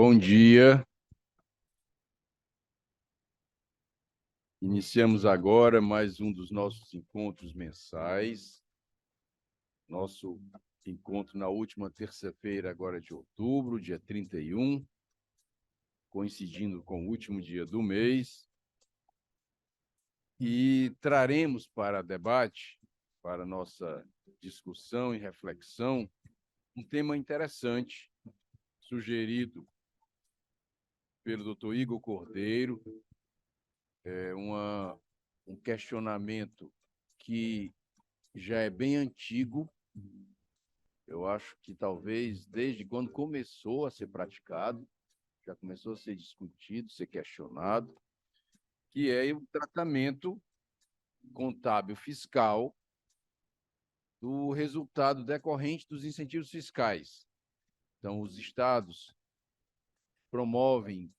Bom dia. Iniciamos agora mais um dos nossos encontros mensais. Nosso encontro na última terça-feira, agora de outubro, dia 31, coincidindo com o último dia do mês. E traremos para debate, para nossa discussão e reflexão, um tema interessante, sugerido pelo Dr. Igor Cordeiro, um questionamento que já é bem antigo. Eu acho que talvez desde quando começou a ser praticado, já começou a ser discutido, ser questionado, que é o tratamento contábil fiscal do resultado decorrente dos incentivos fiscais. Então, os estados promovem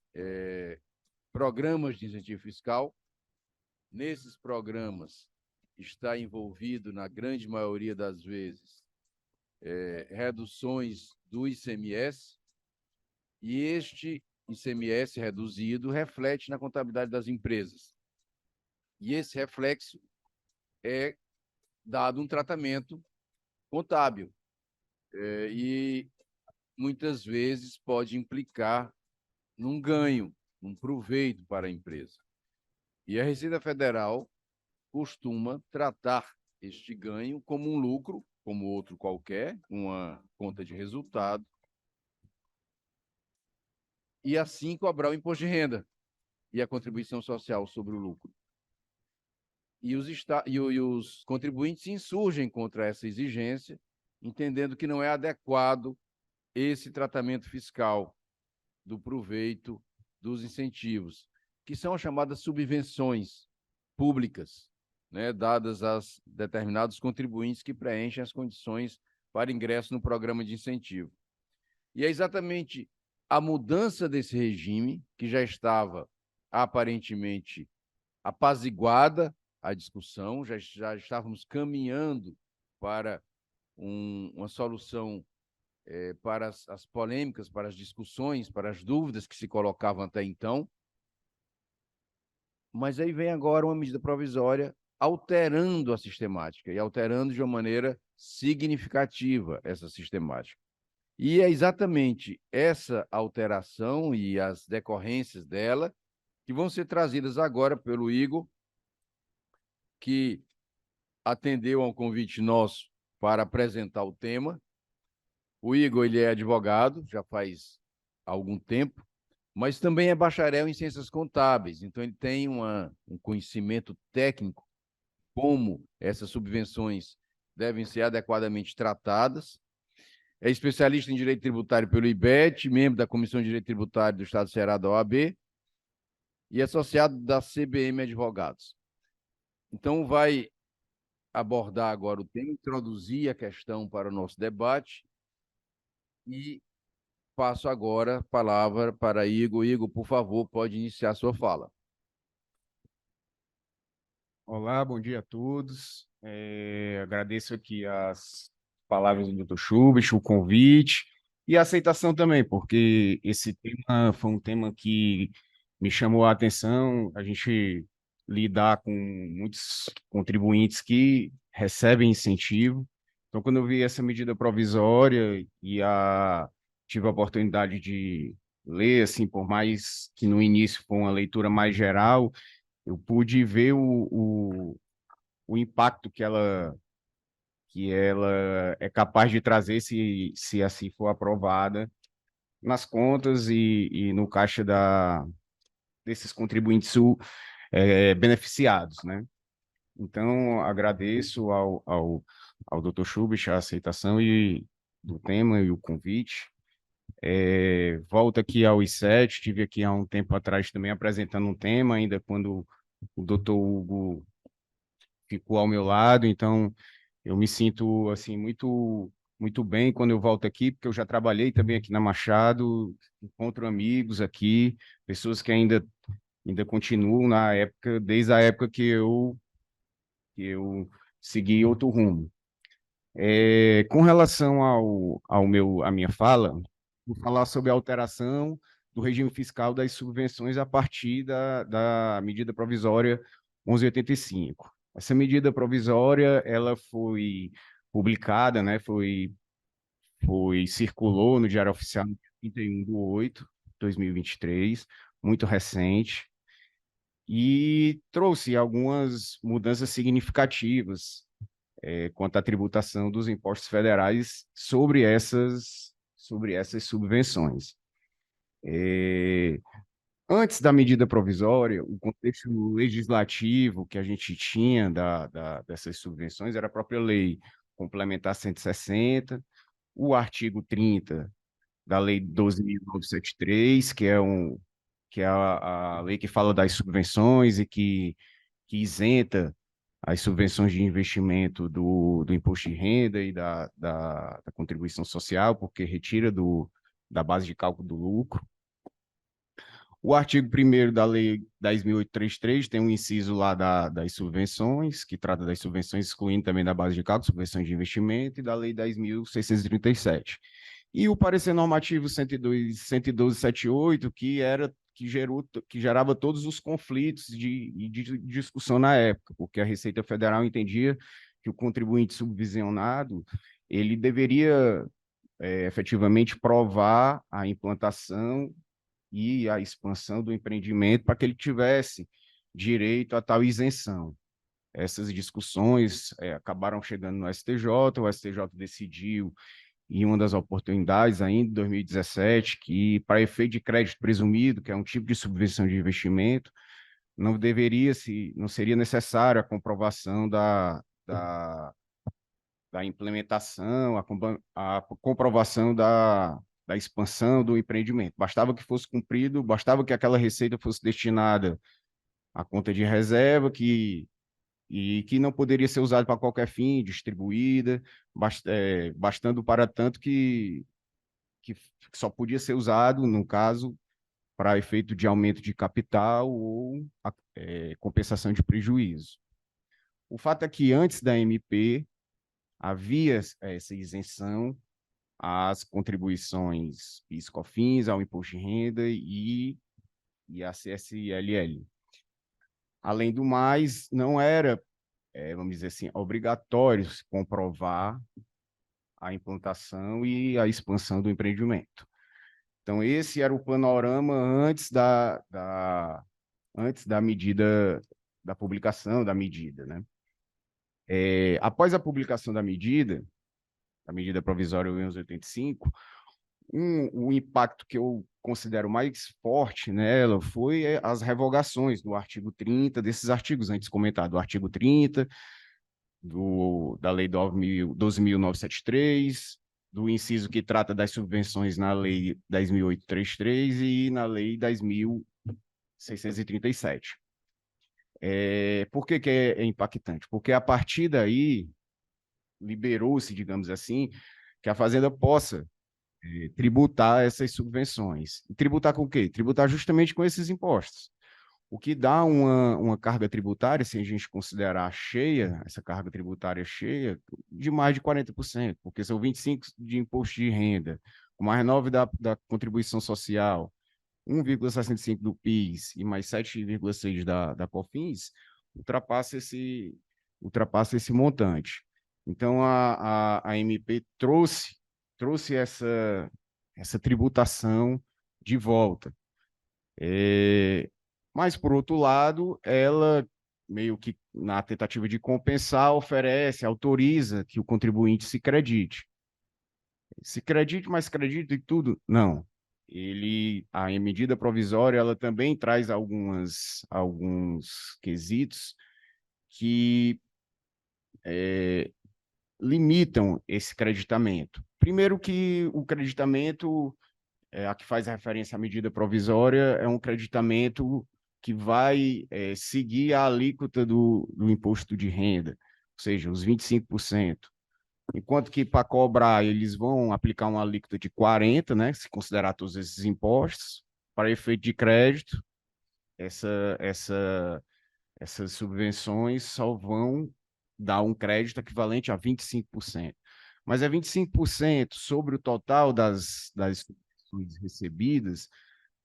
programas de incentivo fiscal. Nesses programas está envolvido, na grande maioria das vezes, reduções do ICMS, e este ICMS reduzido reflete na contabilidade das empresas. E esse reflexo é dado um tratamento contábil, e muitas vezes pode implicar num ganho, num proveito para a empresa. E a Receita Federal costuma tratar este ganho como um lucro, como outro qualquer, uma conta de resultado, e assim cobrar o imposto de renda e a contribuição social sobre o lucro. E os contribuintes se insurgem contra essa exigência, entendendo que não é adequado esse tratamento fiscal do proveito dos incentivos, que são as chamadas subvenções públicas, né, dadas a determinados contribuintes que preenchem as condições para ingresso no programa de incentivo. E é exatamente a mudança desse regime, que já estava aparentemente apaziguada a discussão, já estávamos caminhando para uma solução para as polêmicas, para as discussões, para as dúvidas que se colocavam até então. Mas aí vem agora uma medida provisória alterando a sistemática, e alterando de uma maneira significativa essa sistemática. E é exatamente essa alteração e as decorrências dela que vão ser trazidas agora pelo Igor, que atendeu a um convite nosso para apresentar o tema. O Igor, ele é advogado, já faz algum tempo, mas também é bacharel em ciências contábeis, então ele tem um conhecimento técnico como essas subvenções devem ser adequadamente tratadas. É especialista em direito tributário pelo IBET, membro da Comissão de Direito Tributário do Estado do Ceará da OAB e associado da CBM Advogados. Então, vai abordar agora o tema, introduzir a questão para o nosso debate, e passo agora a palavra para Igor. Igor, por favor, pode iniciar a sua fala. Olá, bom dia a todos. Agradeço aqui as palavras do Dr. Schubert, o convite e a aceitação também, porque esse tema foi um tema que me chamou a atenção. A gente lidar com muitos contribuintes que recebem incentivo. Então, quando eu vi essa medida provisória tive a oportunidade de ler, assim, por mais que no início foi uma leitura mais geral, eu pude ver o impacto que ela é capaz de trazer se assim for aprovada nas contas e no caixa desses contribuintes beneficiados, né? Então, agradeço ao Dr. Schubert a aceitação do tema e o convite. Volto aqui ao I7, estive aqui há um tempo atrás também apresentando um tema, ainda quando o Dr. Hugo ficou ao meu lado, então eu me sinto assim muito bem quando eu volto aqui, porque eu já trabalhei também aqui na Machado, encontro amigos aqui, pessoas que ainda continuam na época, desde a época que eu segui outro rumo. Com relação à minha fala, vou falar sobre a alteração do regime fiscal das subvenções a partir da medida provisória 1185. Essa medida provisória, ela foi publicada, né, circulou no Diário Oficial no 31/8/2023, muito recente, e trouxe algumas mudanças significativas quanto à tributação dos impostos federais sobre essas subvenções. Antes da medida provisória, o contexto legislativo que a gente tinha dessas subvenções era a própria lei complementar 160, o artigo 30 da lei 12.973, que é a lei que fala das subvenções e que isenta as subvenções de investimento do imposto de renda e da contribuição social, porque retira da base de cálculo do lucro. O artigo 1º da Lei 10.833 tem um inciso lá das subvenções, que trata das subvenções, excluindo também da base de cálculo, subvenções de investimento, e da Lei 10.637. E o parecer normativo 112.78, que gerava todos os conflitos de discussão na época, porque a Receita Federal entendia que o contribuinte subvisionado ele deveria efetivamente provar a implantação e a expansão do empreendimento para que ele tivesse direito a tal isenção. Essas discussões acabaram chegando no STJ, o STJ decidiu em uma das oportunidades, ainda em 2017, que para efeito de crédito presumido, que é um tipo de subvenção de investimento, não seria necessária a comprovação da implementação, a comprovação da expansão do empreendimento. Bastava que fosse cumprido, bastava que aquela receita fosse destinada à conta de reserva, e que não poderia ser usada para qualquer fim, distribuída, bastando para tanto que só podia ser usado, no caso, para efeito de aumento de capital ou compensação de prejuízo. O fato é que antes da MP havia essa isenção às contribuições PIS/COFINS, ao imposto de renda e à CSLL. Além do mais, não era, vamos dizer assim, obrigatório se comprovar a implantação e a expansão do empreendimento. Então, esse era o panorama antes da medida, da publicação da medida, né? Após a publicação da medida provisória 1185, o impacto que eu considero mais forte nela foi as revogações do artigo 30, desses artigos antes comentados, do artigo 30, da Lei 12.973, do inciso que trata das subvenções na Lei 10.833 e na Lei 10.637. Por que é impactante? Porque a partir daí liberou-se, digamos assim, que a Fazenda possa tributar essas subvenções. E tributar com o quê? Tributar justamente com esses impostos. O que dá uma carga tributária, se a gente considerar cheia, essa carga tributária cheia, de mais de 40%, porque são 25% de imposto de renda, mais 9% da contribuição social, 1,65% do PIS e mais 7,6% da COFINS, ultrapassa esse montante. Então, a MP trouxe essa tributação de volta. Mas, por outro lado, ela, meio que na tentativa de compensar, autoriza que o contribuinte se credite. Se credite, mas credite em tudo? Não. A medida provisória, ela também traz alguns quesitos que limitam esse creditamento. Primeiro que o creditamento, a que faz referência à medida provisória, é um creditamento que vai seguir a alíquota do imposto de renda, ou seja, os 25%. Enquanto que para cobrar, eles vão aplicar uma alíquota de 40%, né, se considerar todos esses impostos. Para efeito de crédito, essas subvenções só vão dar um crédito equivalente a 25%. Mas é 25% sobre o total das contribuições recebidas,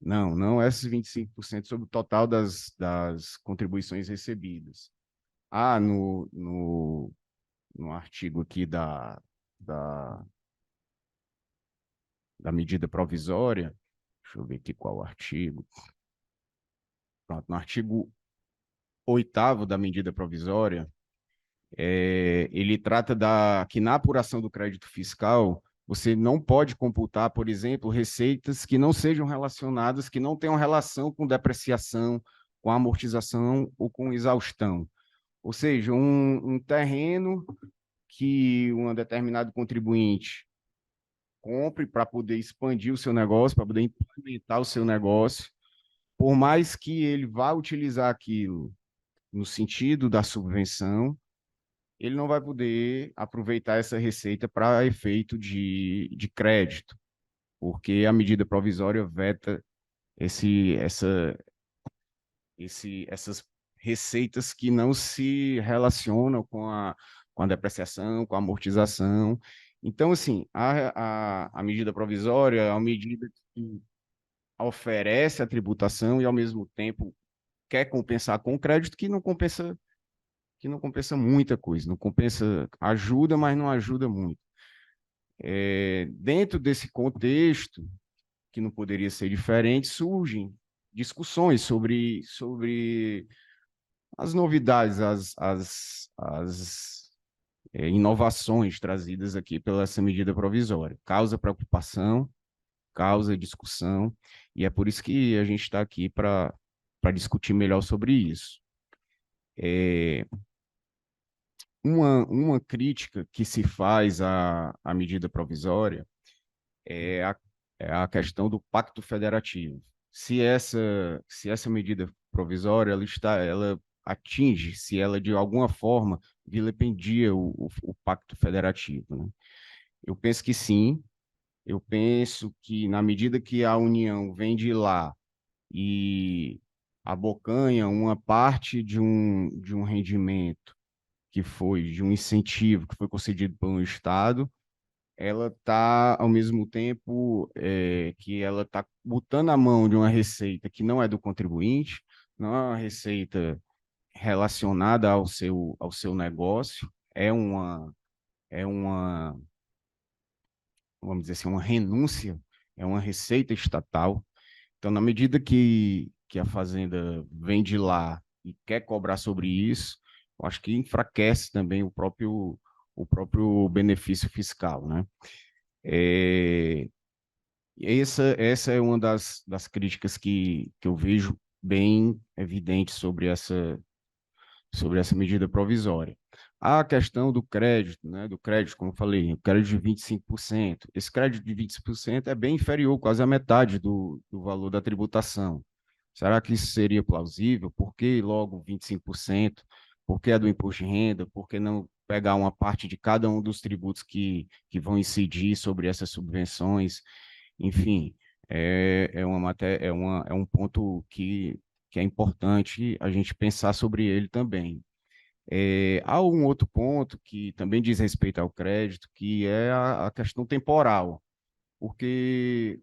não essas 25% sobre o total das contribuições recebidas. No artigo aqui da, da medida provisória, deixa eu ver aqui qual o artigo. Pronto, no artigo 8º da medida provisória, ele trata que na apuração do crédito fiscal, você não pode computar, por exemplo, receitas que não sejam relacionadas, que não tenham relação com depreciação, com amortização ou com exaustão. Ou seja, um terreno que um determinado contribuinte compre para poder expandir o seu negócio, para poder implementar o seu negócio, por mais que ele vá utilizar aquilo no sentido da subvenção, ele não vai poder aproveitar essa receita para efeito de crédito, porque a medida provisória veta essas receitas que não se relacionam com a depreciação, com a amortização. Então, assim, a medida provisória é uma medida que oferece a tributação e, ao mesmo tempo, quer compensar com crédito que não compensa muita coisa, não compensa, ajuda, mas não ajuda muito. Dentro desse contexto, que não poderia ser diferente, surgem discussões sobre as novidades, as inovações trazidas aqui pela essa medida provisória. Causa preocupação, causa discussão, e é por isso que a gente está aqui para discutir melhor sobre isso. Uma crítica que se faz à medida provisória é a questão do pacto federativo. Se essa medida provisória ela atinge, se ela de alguma forma vilipendia o pacto federativo, né? Eu penso que sim. Eu penso que na medida que a União vem de lá e abocanha uma parte de um rendimento que foi de um incentivo que foi concedido pelo Estado, ela está, ao mesmo tempo, que ela está botando a mão de uma receita que não é do contribuinte, não é uma receita relacionada ao seu negócio, é uma, vamos dizer assim, uma renúncia, é uma receita estatal. Então, na medida que a Fazenda vem de lá e quer cobrar sobre isso, eu acho que enfraquece também o próprio benefício fiscal, né? Essa é uma das críticas que eu vejo bem evidente sobre essa medida provisória. A questão do crédito, né, como eu falei, o crédito de 25%. Esse crédito de 25% é bem inferior, quase a metade do valor da tributação. Será que isso seria plausível? Por que logo 25%? Por que é do imposto de renda? Por que não pegar uma parte de cada um dos tributos que vão incidir sobre essas subvenções? Enfim, é um ponto que é importante a gente pensar sobre ele também. Há um outro ponto que também diz respeito ao crédito, que é a questão temporal, porque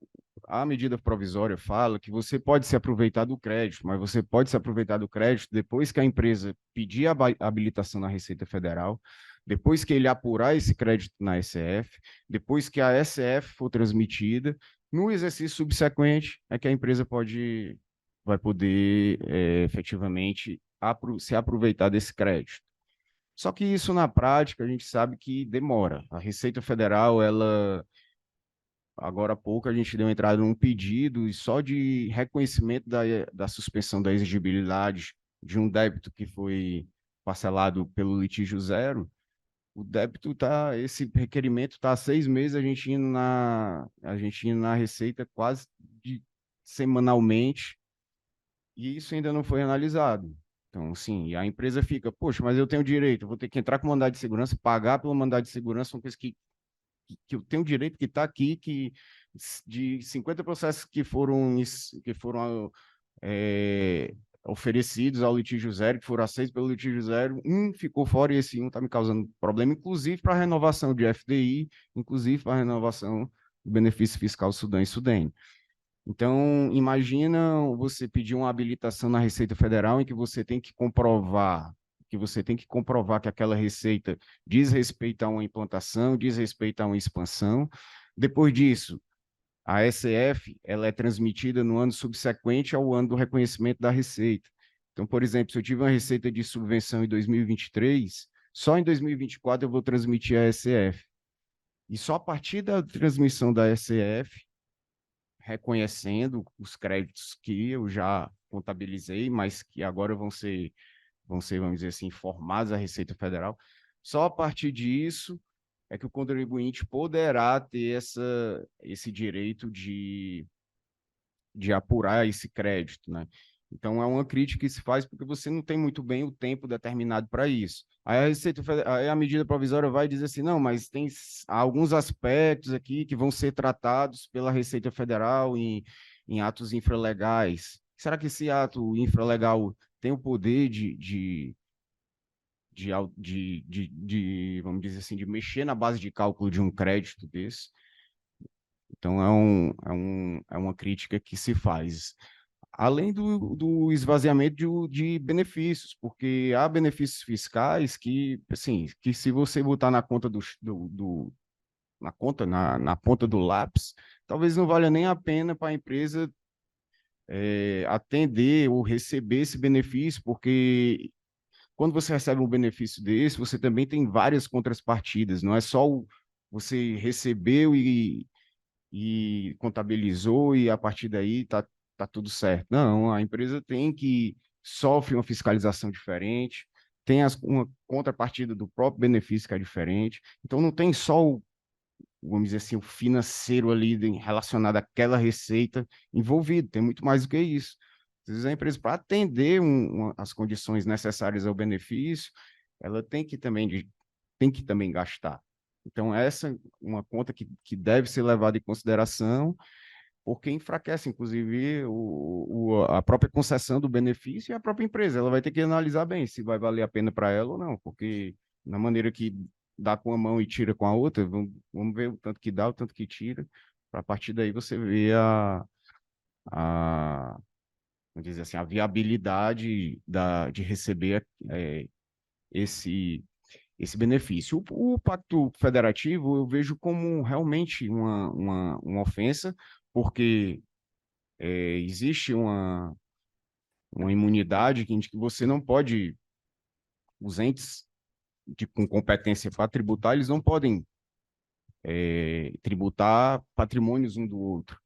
a medida provisória fala que você pode se aproveitar do crédito, mas você pode se aproveitar do crédito depois que a empresa pedir a habilitação na Receita Federal, depois que ele apurar esse crédito na SF, depois que a SF for transmitida, no exercício subsequente é que a empresa vai poder efetivamente se aproveitar desse crédito. Só que isso na prática a gente sabe que demora. A Receita Federal, agora há pouco a gente deu entrada num pedido e só de reconhecimento da suspensão da exigibilidade de um débito que foi parcelado pelo litígio zero, esse requerimento está há 6 meses, a gente indo na Receita quase semanalmente, e isso ainda não foi analisado. Então, assim, a empresa fica, poxa, mas eu tenho direito, eu vou ter que entrar com mandado de segurança, pagar pelo mandado de segurança, uma coisa que eu tenho direito, que está aqui, que de 50 processos que foram oferecidos ao litígio zero, que foram aceitos pelo litígio zero, um ficou fora e esse um está me causando problema, inclusive para a renovação de FDI, inclusive para a renovação do benefício fiscal Sudene e Sudene. Então, imagina você pedir uma habilitação na Receita Federal em que você tem que comprovar que aquela receita diz respeito a uma implantação, diz respeito a uma expansão. Depois disso, a SF ela é transmitida no ano subsequente ao ano do reconhecimento da receita. Então, por exemplo, se eu tive uma receita de subvenção em 2023, só em 2024 eu vou transmitir a SF. E só a partir da transmissão da SF, reconhecendo os créditos que eu já contabilizei, mas que agora vão ser, vamos dizer assim, informados à Receita Federal, só a partir disso é que o contribuinte poderá ter esse direito de apurar esse crédito, né? Então, é uma crítica que se faz porque você não tem muito bem o tempo determinado para isso. Aí aí a medida provisória vai dizer assim, não, mas tem alguns aspectos aqui que vão ser tratados pela Receita Federal em atos infralegais. Será que esse ato infralegal tem o poder vamos dizer assim, de mexer na base de cálculo de um crédito desse? Então, é uma crítica que se faz. Além do esvaziamento de benefícios, porque há benefícios fiscais que, assim, que se você botar na conta na ponta do lápis, talvez não valha nem a pena para a empresa atender ou receber esse benefício, porque quando você recebe um benefício desse, você também tem várias contrapartidas, não é só você recebeu e contabilizou e a partir daí tá tudo certo. Não, a empresa tem que sofre uma fiscalização diferente, tem uma contrapartida do próprio benefício que é diferente. Então não tem só vamos dizer assim, o financeiro ali relacionado àquela receita envolvido, tem muito mais do que isso. Às vezes a empresa, para atender as condições necessárias ao benefício, ela tem que também gastar. Então, essa é uma conta que deve ser levada em consideração, porque enfraquece, inclusive, a própria concessão do benefício e a própria empresa. Ela vai ter que analisar bem se vai valer a pena para ela ou não, porque na maneira que dá com a mão e tira com a outra, vamos ver o tanto que dá, o tanto que tira, para a partir daí você ver a, vamos dizer assim, a viabilidade de receber esse esse benefício. O Pacto Federativo eu vejo como realmente uma ofensa, porque existe uma imunidade que você não pode, os entes com competência para tributar, eles não podem tributar patrimônios um do outro.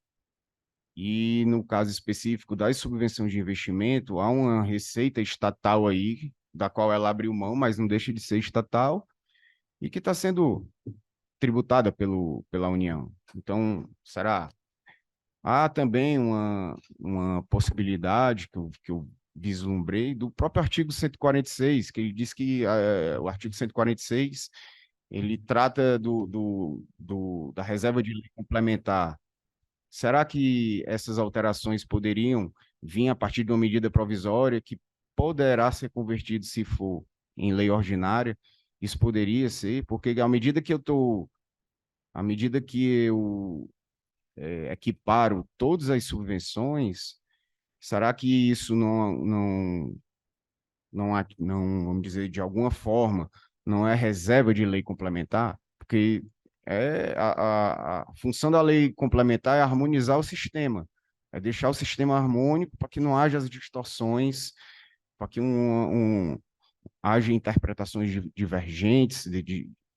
E no caso específico das subvenções de investimento, há uma receita estatal aí, da qual ela abriu mão, mas não deixa de ser estatal, e que está sendo tributada pela União. Então, será? Há também uma possibilidade que eu vislumbrei do próprio artigo 146, que ele diz que o artigo 146 ele trata da reserva de lei complementar. Será que essas alterações poderiam vir a partir de uma medida provisória que poderá ser convertida, se for, em lei ordinária? Isso poderia ser, porque à medida que eu equiparo todas as subvenções, será que isso não, vamos dizer, de alguma forma, não é reserva de lei complementar? Porque a função da lei complementar é harmonizar o sistema, é deixar o sistema harmônico para que não haja as distorções, para que haja interpretações divergentes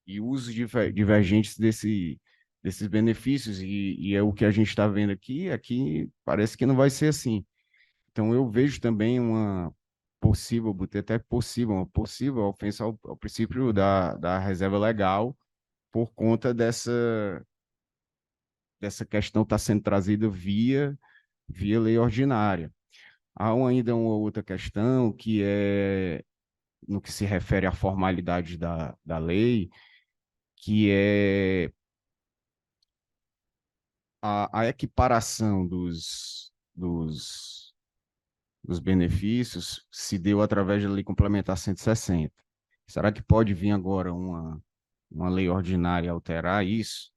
e usos divergentes desses benefícios, e é o que a gente está vendo aqui parece que não vai ser assim. Então, eu vejo também uma possível ofensa ao princípio da reserva legal por conta dessa questão estar sendo trazida via lei ordinária. Há ainda uma outra questão que é no que se refere à formalidade da lei, que é a equiparação dos benefícios se deu através da Lei Complementar 160. Será que pode vir agora uma lei ordinária alterar isso?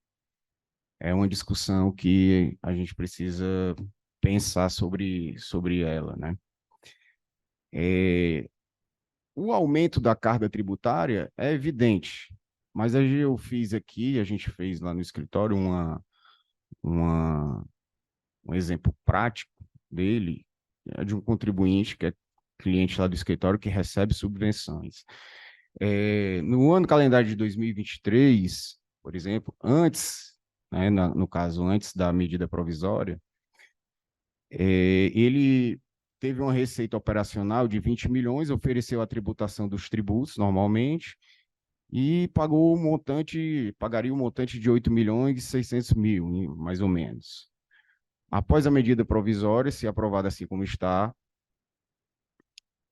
é uma discussão que a gente precisa pensar sobre ela, né? É, o aumento da carga tributária é evidente, mas eu fiz aqui, a gente fez lá no escritório uma, um exemplo prático dele, é de um contribuinte que é cliente lá do escritório que recebe subvenções. No ano calendário de 2023, por exemplo, antes, né, no caso, antes da medida provisória, ele teve uma receita operacional de 20 milhões, ofereceu a tributação dos tributos normalmente e pagou pagaria um montante de 8 milhões e 600 mil, mais ou menos. Após a medida provisória, se aprovada assim como está,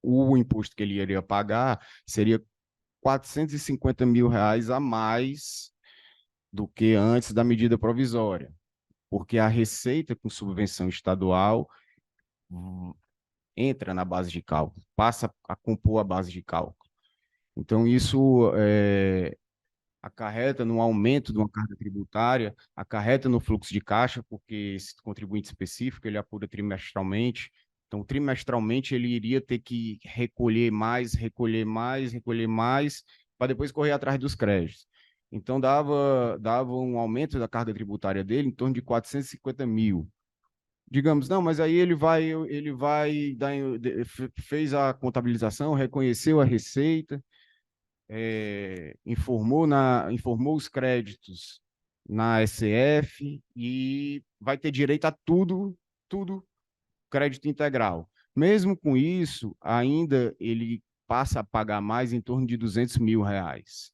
o imposto que ele iria pagar seria 450 mil reais a mais do que antes da medida provisória, porque a receita com subvenção estadual entra na base de cálculo, passa a compor a base de cálculo. Então, isso acarreta no aumento de uma carga tributária, acarreta no fluxo de caixa, porque esse contribuinte específico ele apura trimestralmente. Então, trimestralmente, ele iria ter que recolher mais, recolher mais, recolher mais, para depois correr atrás dos créditos. Então, dava um aumento da carga tributária dele em torno de 450 mil. Digamos, não, mas aí ele vai fez a contabilização, reconheceu a receita, informou os créditos na SF e vai ter direito a tudo crédito integral. Mesmo com isso, ainda ele passa a pagar mais em torno de 200 mil reais,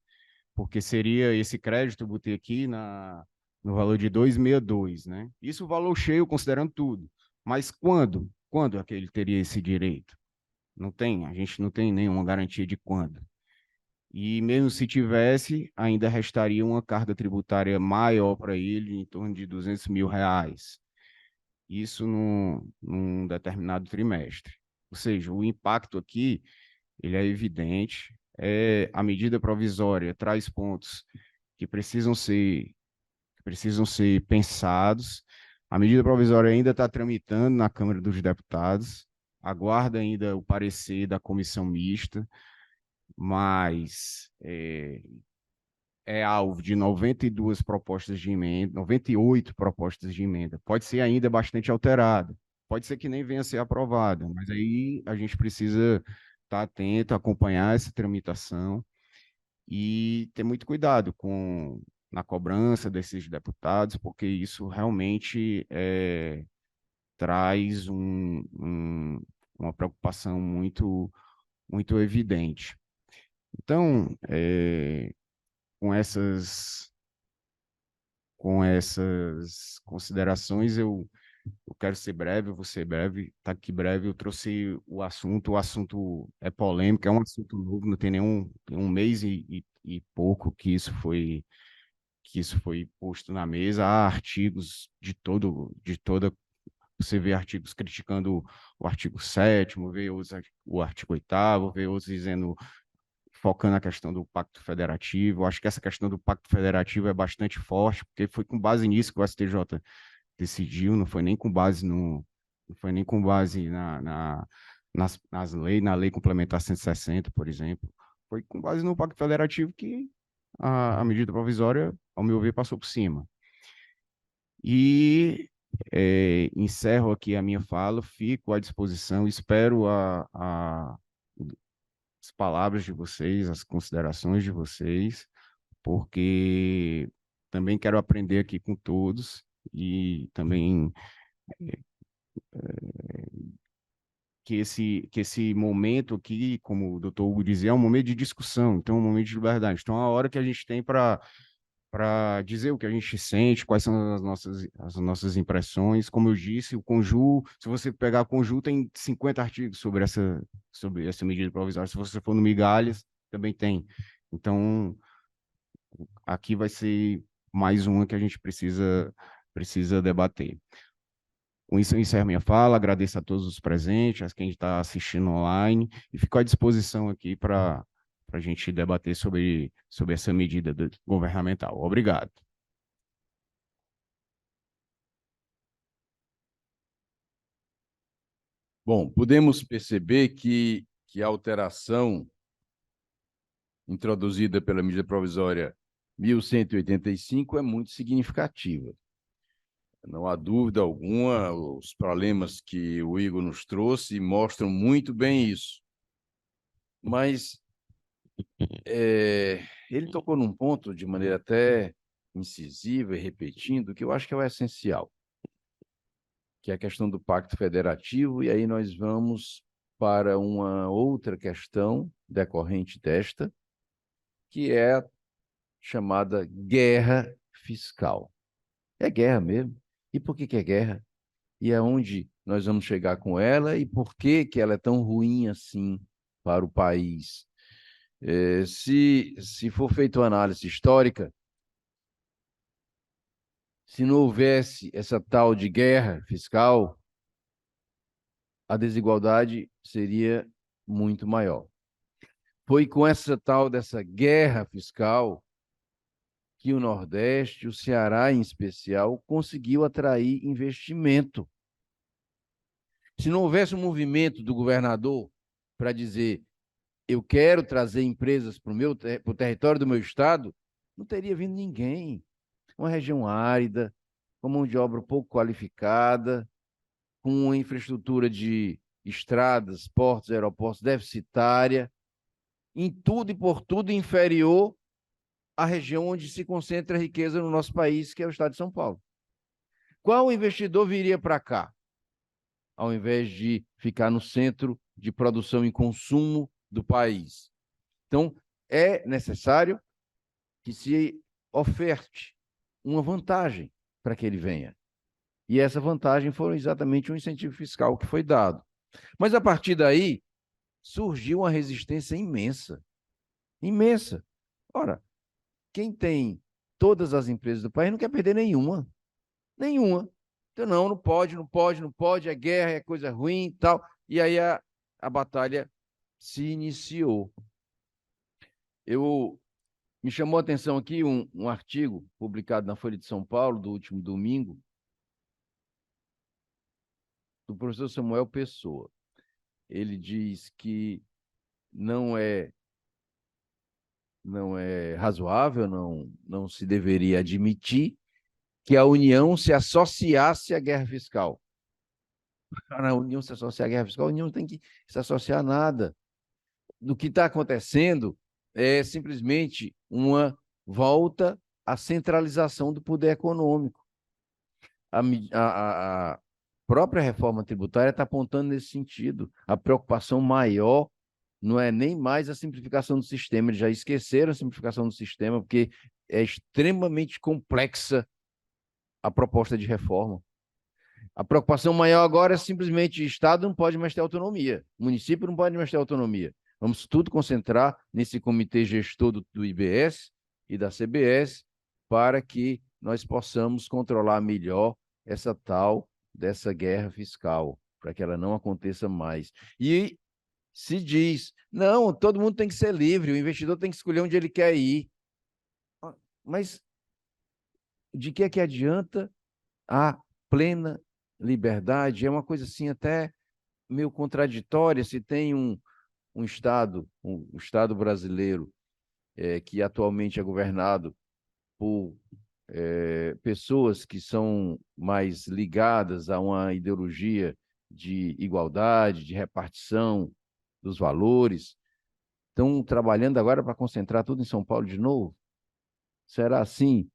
porque seria esse crédito, eu botei aqui no valor de 262, né? Isso o valor cheio, considerando tudo. Mas quando? Quando é que ele teria esse direito? Não tem, a gente não tem nenhuma garantia de quando. E mesmo se tivesse, ainda restaria uma carga tributária maior para ele, em torno de 200 mil reais. Isso num determinado trimestre. Ou seja, o impacto aqui, ele é evidente. A medida provisória traz pontos que precisam ser pensados. A medida provisória ainda está tramitando na Câmara dos Deputados, aguarda ainda o parecer da comissão mista, mas é alvo de 92 propostas de emenda, 98 propostas de emenda. Pode ser ainda bastante alterada, pode ser que nem venha a ser aprovada, mas aí a gente precisa estar atento, acompanhar essa tramitação e ter muito cuidado na cobrança desses deputados, porque isso realmente traz uma preocupação muito evidente. Então, com essas considerações, eu quero ser breve, eu vou ser breve, tá aqui breve, eu trouxe o assunto é polêmico, é um assunto novo, não tem tem um mês e pouco que isso foi posto na mesa, há artigos de toda, você vê artigos criticando o artigo 7º, vê outros, o artigo 8º, vê outros dizendo focando na questão do Pacto Federativo. Eu acho que essa questão do Pacto Federativo é bastante forte, porque foi com base nisso que o STJ decidiu, não foi nem com base não foi nem com base nas leis, na Lei Complementar 160, por exemplo. Foi com base no Pacto Federativo que a medida provisória, ao meu ver, passou por cima. E encerro aqui a minha fala, fico à disposição, espero as palavras de vocês, as considerações de vocês, porque também quero aprender aqui com todos e também que esse momento aqui, como o doutor Hugo dizia, é um momento de discussão, então é um momento de liberdade. Então, é a hora que a gente tem para dizer o que a gente sente, quais são as nossas impressões. Como eu disse, o Conju, se você pegar o Conju, tem 50 artigos sobre essa medida provisória. Se você for no Migalhas, também tem. Então, aqui vai ser mais uma que a gente precisa debater. Com isso, eu encerro minha fala, agradeço a todos os presentes, a quem está assistindo online, e fico à disposição aqui para a gente debater sobre essa medida governamental. Obrigado. Bom, podemos perceber que a alteração introduzida pela medida provisória 1185 é muito significativa. Não há dúvida alguma, os problemas que o Igor nos trouxe mostram muito bem isso. Mas ele tocou num ponto de maneira até incisiva e repetindo, que eu acho que é o essencial, que é a questão do Pacto Federativo, e aí nós vamos para uma outra questão decorrente desta, que é a chamada guerra fiscal. É guerra mesmo. E por que é guerra? E aonde nós vamos chegar com ela e por que ela é tão ruim assim para o país? Se for feita uma análise histórica, se não houvesse essa tal de guerra fiscal, a desigualdade seria muito maior. Foi com essa tal dessa guerra fiscal que o Nordeste, o Ceará em especial, conseguiu atrair investimento. Se não houvesse um movimento do governador para dizer eu quero trazer empresas para o território do meu estado, não teria vindo ninguém. Uma região árida, com mão de obra pouco qualificada, com uma infraestrutura de estradas, portos, aeroportos deficitária, em tudo e por tudo inferior à região onde se concentra a riqueza no nosso país, que é o estado de São Paulo. Qual investidor viria para cá, ao invés de ficar no centro de produção e consumo do país? Então, é necessário que se oferte uma vantagem para que ele venha. E essa vantagem foi exatamente um incentivo fiscal que foi dado. Mas, a partir daí, surgiu uma resistência imensa. Imensa. Ora, quem tem todas as empresas do país não quer perder nenhuma. Nenhuma. Então, não pode, não pode, não pode, é guerra, é coisa ruim e tal. E aí a batalha se iniciou. Me chamou a atenção aqui um artigo publicado na Folha de São Paulo, do último domingo, do professor Samuel Pessoa. Ele diz que não é razoável, não se deveria admitir que a União se associasse à guerra fiscal. Para a União se associar à guerra fiscal, a União tem que se associar a nada. Do que está acontecendo é simplesmente uma volta à centralização do poder econômico. A própria reforma tributária está apontando nesse sentido. A preocupação maior não é nem mais a simplificação do sistema, eles já esqueceram a simplificação do sistema, porque é extremamente complexa a proposta de reforma. A preocupação maior agora é simplesmente o Estado não pode mais ter autonomia, o município não pode mais ter autonomia. Vamos tudo concentrar nesse comitê gestor do IBS e da CBS para que nós possamos controlar melhor essa tal dessa guerra fiscal, para que ela não aconteça mais. E se diz, não, todo mundo tem que ser livre, o investidor tem que escolher onde ele quer ir. Mas de que adianta a plena liberdade? É uma coisa assim até meio contraditória. Se tem um Estado, um Estado brasileiro, que atualmente é governado por pessoas que são mais ligadas a uma ideologia de igualdade, de repartição dos valores, estão trabalhando agora para concentrar tudo em São Paulo de novo? Será assim?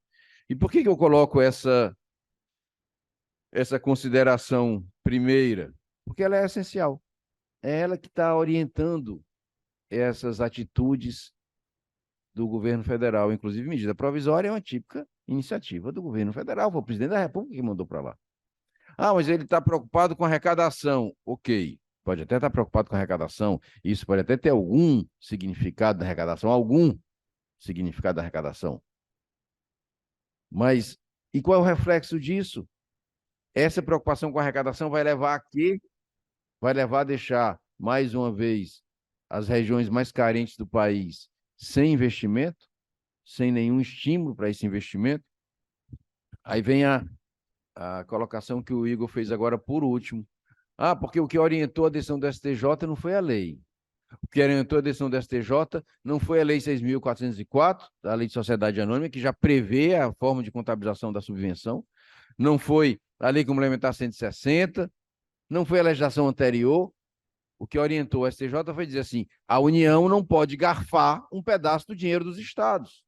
E por que eu coloco essa consideração primeira? Porque ela é essencial. É ela que está orientando essas atitudes do governo federal. Inclusive, medida provisória é uma típica iniciativa do governo federal. Foi o presidente da República que mandou para lá. Ah, mas ele está preocupado com arrecadação. Ok, pode até estar preocupado com arrecadação. Isso pode até ter algum significado da arrecadação, algum significado da arrecadação. Mas, e qual é o reflexo disso? Essa preocupação com a arrecadação vai levar a quê? Vai levar a deixar, mais uma vez, as regiões mais carentes do país sem investimento, sem nenhum estímulo para esse investimento. Aí vem a colocação que o Igor fez agora por último. Ah, porque o que orientou a decisão do STJ não foi a lei. O que orientou a decisão do STJ não foi a Lei 6.404, a Lei de Sociedade Anônima, que já prevê a forma de contabilização da subvenção, não foi a Lei Complementar 160, não foi a legislação anterior. O que orientou o STJ foi dizer assim: a União não pode garfar um pedaço do dinheiro dos estados.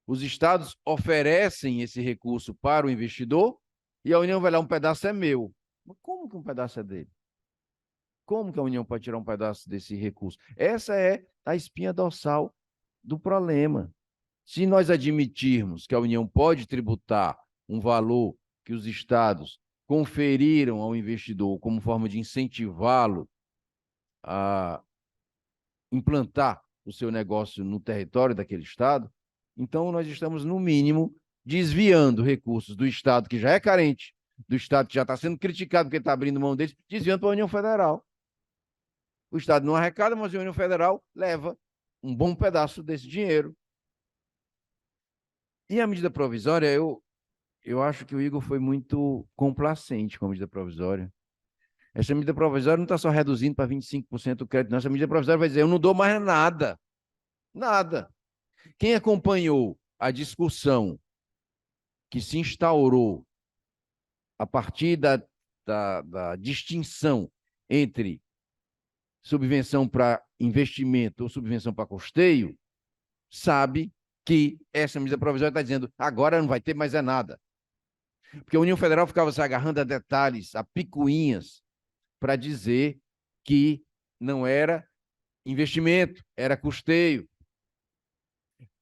Os estados oferecem esse recurso para o investidor e a União vai lá, um pedaço é meu. Mas como que um pedaço é dele? Como que a União pode tirar um pedaço desse recurso? Essa é a espinha dorsal do problema. Se nós admitirmos que a União pode tributar um valor que os estados conferiram ao investidor como forma de incentivá-lo a implantar o seu negócio no território daquele estado, então nós estamos, no mínimo, desviando recursos do estado que já é carente, do estado que já está sendo criticado porque está abrindo mão deles, desviando para a União Federal. O estado não arrecada, mas a União Federal leva um bom pedaço desse dinheiro. E a medida provisória, eu acho que o Igor foi muito complacente com a medida provisória. Essa medida provisória não está só reduzindo para 25% o crédito, não. Essa medida provisória vai dizer: eu não dou mais nada. Nada. Quem acompanhou a discussão que se instaurou a partir da distinção entre subvenção para investimento ou subvenção para custeio, sabe que essa medida provisória está dizendo: agora não vai ter mais é nada. Porque a União Federal ficava se agarrando a detalhes, a picuinhas, para dizer que não era investimento, era custeio.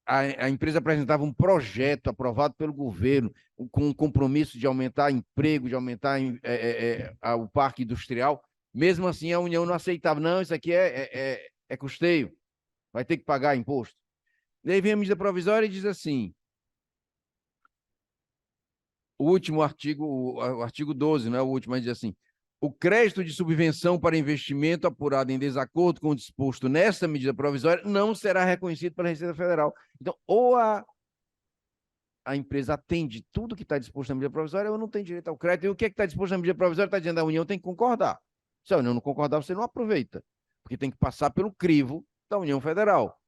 A empresa apresentava um projeto aprovado pelo governo, com um compromisso de aumentar emprego, de aumentar o parque industrial. Mesmo assim, a União não aceitava. Não, isso aqui é custeio, vai ter que pagar imposto. Daí vem a medida provisória e diz assim: o último artigo, o artigo 12, não é o último, mas diz assim: o crédito de subvenção para investimento apurado em desacordo com o disposto nesta medida provisória não será reconhecido pela Receita Federal. Então, ou a empresa atende tudo que está disposto na medida provisória, ou não tem direito ao crédito. E o que está disposto na medida provisória está dizendo: a União tem que concordar. Se a União não concordar, você não aproveita, porque tem que passar pelo crivo da União Federal.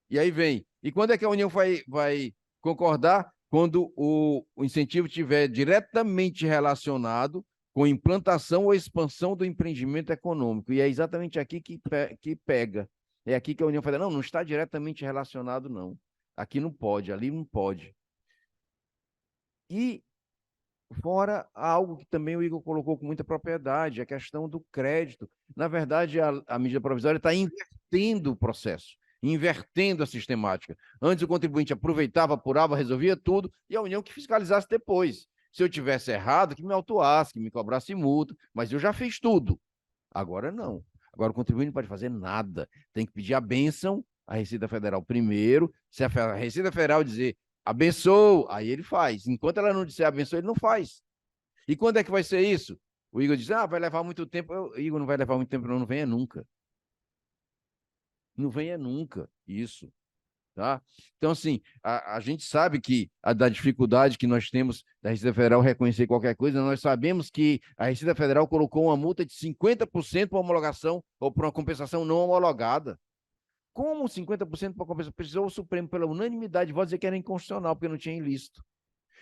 E aí vem: e quando é que a União vai concordar? Quando o incentivo estiver diretamente relacionado com implantação ou expansão do empreendimento econômico. E é exatamente aqui que pega. É aqui que a União Federal: não está diretamente relacionado, não. Aqui não pode, ali não pode. E fora algo que também o Igor colocou com muita propriedade, a questão do crédito. Na verdade, a medida provisória está invertendo o processo, invertendo a sistemática. Antes o contribuinte aproveitava, apurava, resolvia tudo, e a União que fiscalizasse depois. Se eu tivesse errado, que me autuasse, que me cobrasse multa, mas eu já fiz tudo. Agora não. Agora o contribuinte não pode fazer nada. Tem que pedir a bênção à Receita Federal primeiro. Se a Receita Federal dizer abençoou, aí ele faz. Enquanto ela não disser abençoou, ele não faz. E quando é que vai ser isso? O Igor diz: vai levar muito tempo. Igor, não vai levar muito tempo, não venha nunca. Não venha nunca, isso. Tá? Então, assim, a gente sabe que da dificuldade que nós temos da Receita Federal reconhecer qualquer coisa, nós sabemos que a Receita Federal colocou uma multa de 50% para homologação ou para uma compensação não homologada. Como 50% para compensação? Precisou o Supremo, pela unanimidade de votos, dizer que era inconstitucional, porque não tinha ilícito.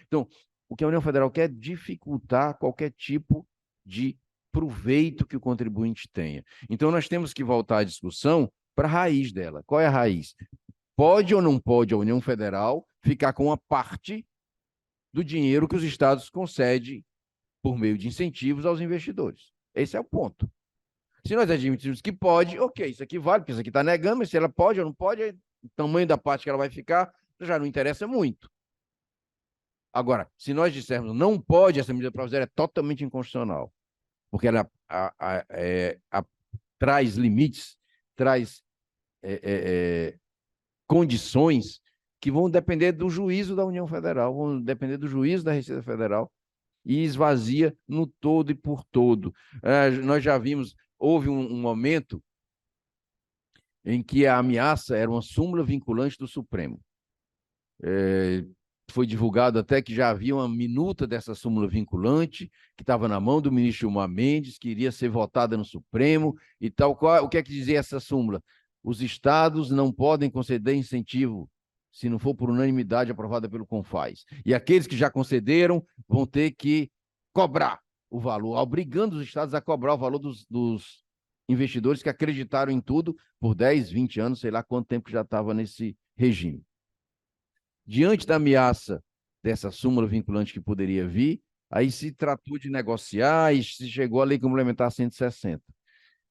Então, o que a União Federal quer é dificultar qualquer tipo de proveito que o contribuinte tenha. Então, nós temos que voltar à discussão para a raiz dela. Qual é a raiz? Pode ou não pode a União Federal ficar com uma parte do dinheiro que os estados concedem por meio de incentivos aos investidores? Esse é o ponto. Se nós admitirmos que pode, ok, isso aqui vale, porque isso aqui está negando, mas se ela pode ou não pode, o tamanho da parte que ela vai ficar já não interessa muito. Agora, se nós dissermos não pode, essa medida provisória é totalmente inconstitucional, porque ela traz limites, traz condições que vão depender do juízo da União Federal, vão depender do juízo da Receita Federal, e esvazia no todo e por todo. Nós já vimos, houve um momento em que a ameaça era uma súmula vinculante do Supremo. foi divulgado até que já havia uma minuta dessa súmula vinculante, que estava na mão do ministro Gilmar Mendes, que iria ser votada no Supremo e tal. O que é que dizia essa súmula? Os estados não podem conceder incentivo se não for por unanimidade aprovada pelo CONFAS. E aqueles que já concederam vão ter que cobrar o valor, obrigando os estados a cobrar o valor dos investidores que acreditaram em tudo por 10, 20 anos, sei lá quanto tempo já estava nesse regime. Diante da ameaça dessa súmula vinculante que poderia vir, aí se tratou de negociar e se chegou à Lei Complementar 160.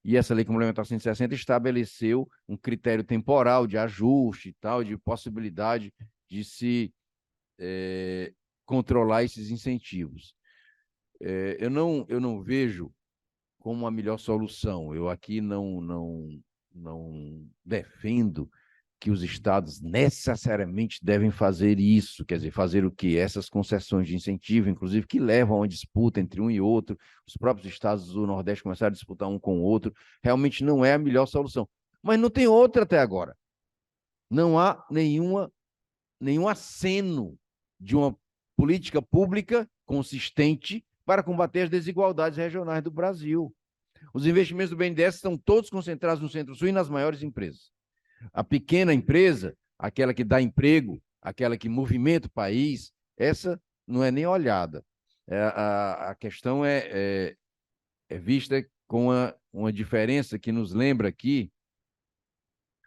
E essa Lei Complementar 160 estabeleceu um critério temporal de ajuste e tal, de possibilidade de se controlar esses incentivos. Eu não vejo como a melhor solução. Eu aqui não defendo que os estados necessariamente devem fazer isso, quer dizer, fazer o quê? Essas concessões de incentivo, inclusive, que levam a uma disputa entre um e outro, os próprios estados do Nordeste começaram a disputar um com o outro, realmente não é a melhor solução. Mas não tem outra até agora. Não há nenhum aceno de uma política pública consistente para combater as desigualdades regionais do Brasil. Os investimentos do BNDES estão todos concentrados no Centro-Sul e nas maiores empresas. A pequena empresa, aquela que dá emprego, aquela que movimenta o país, essa não é nem olhada. A questão é vista com uma diferença que nos lembra aqui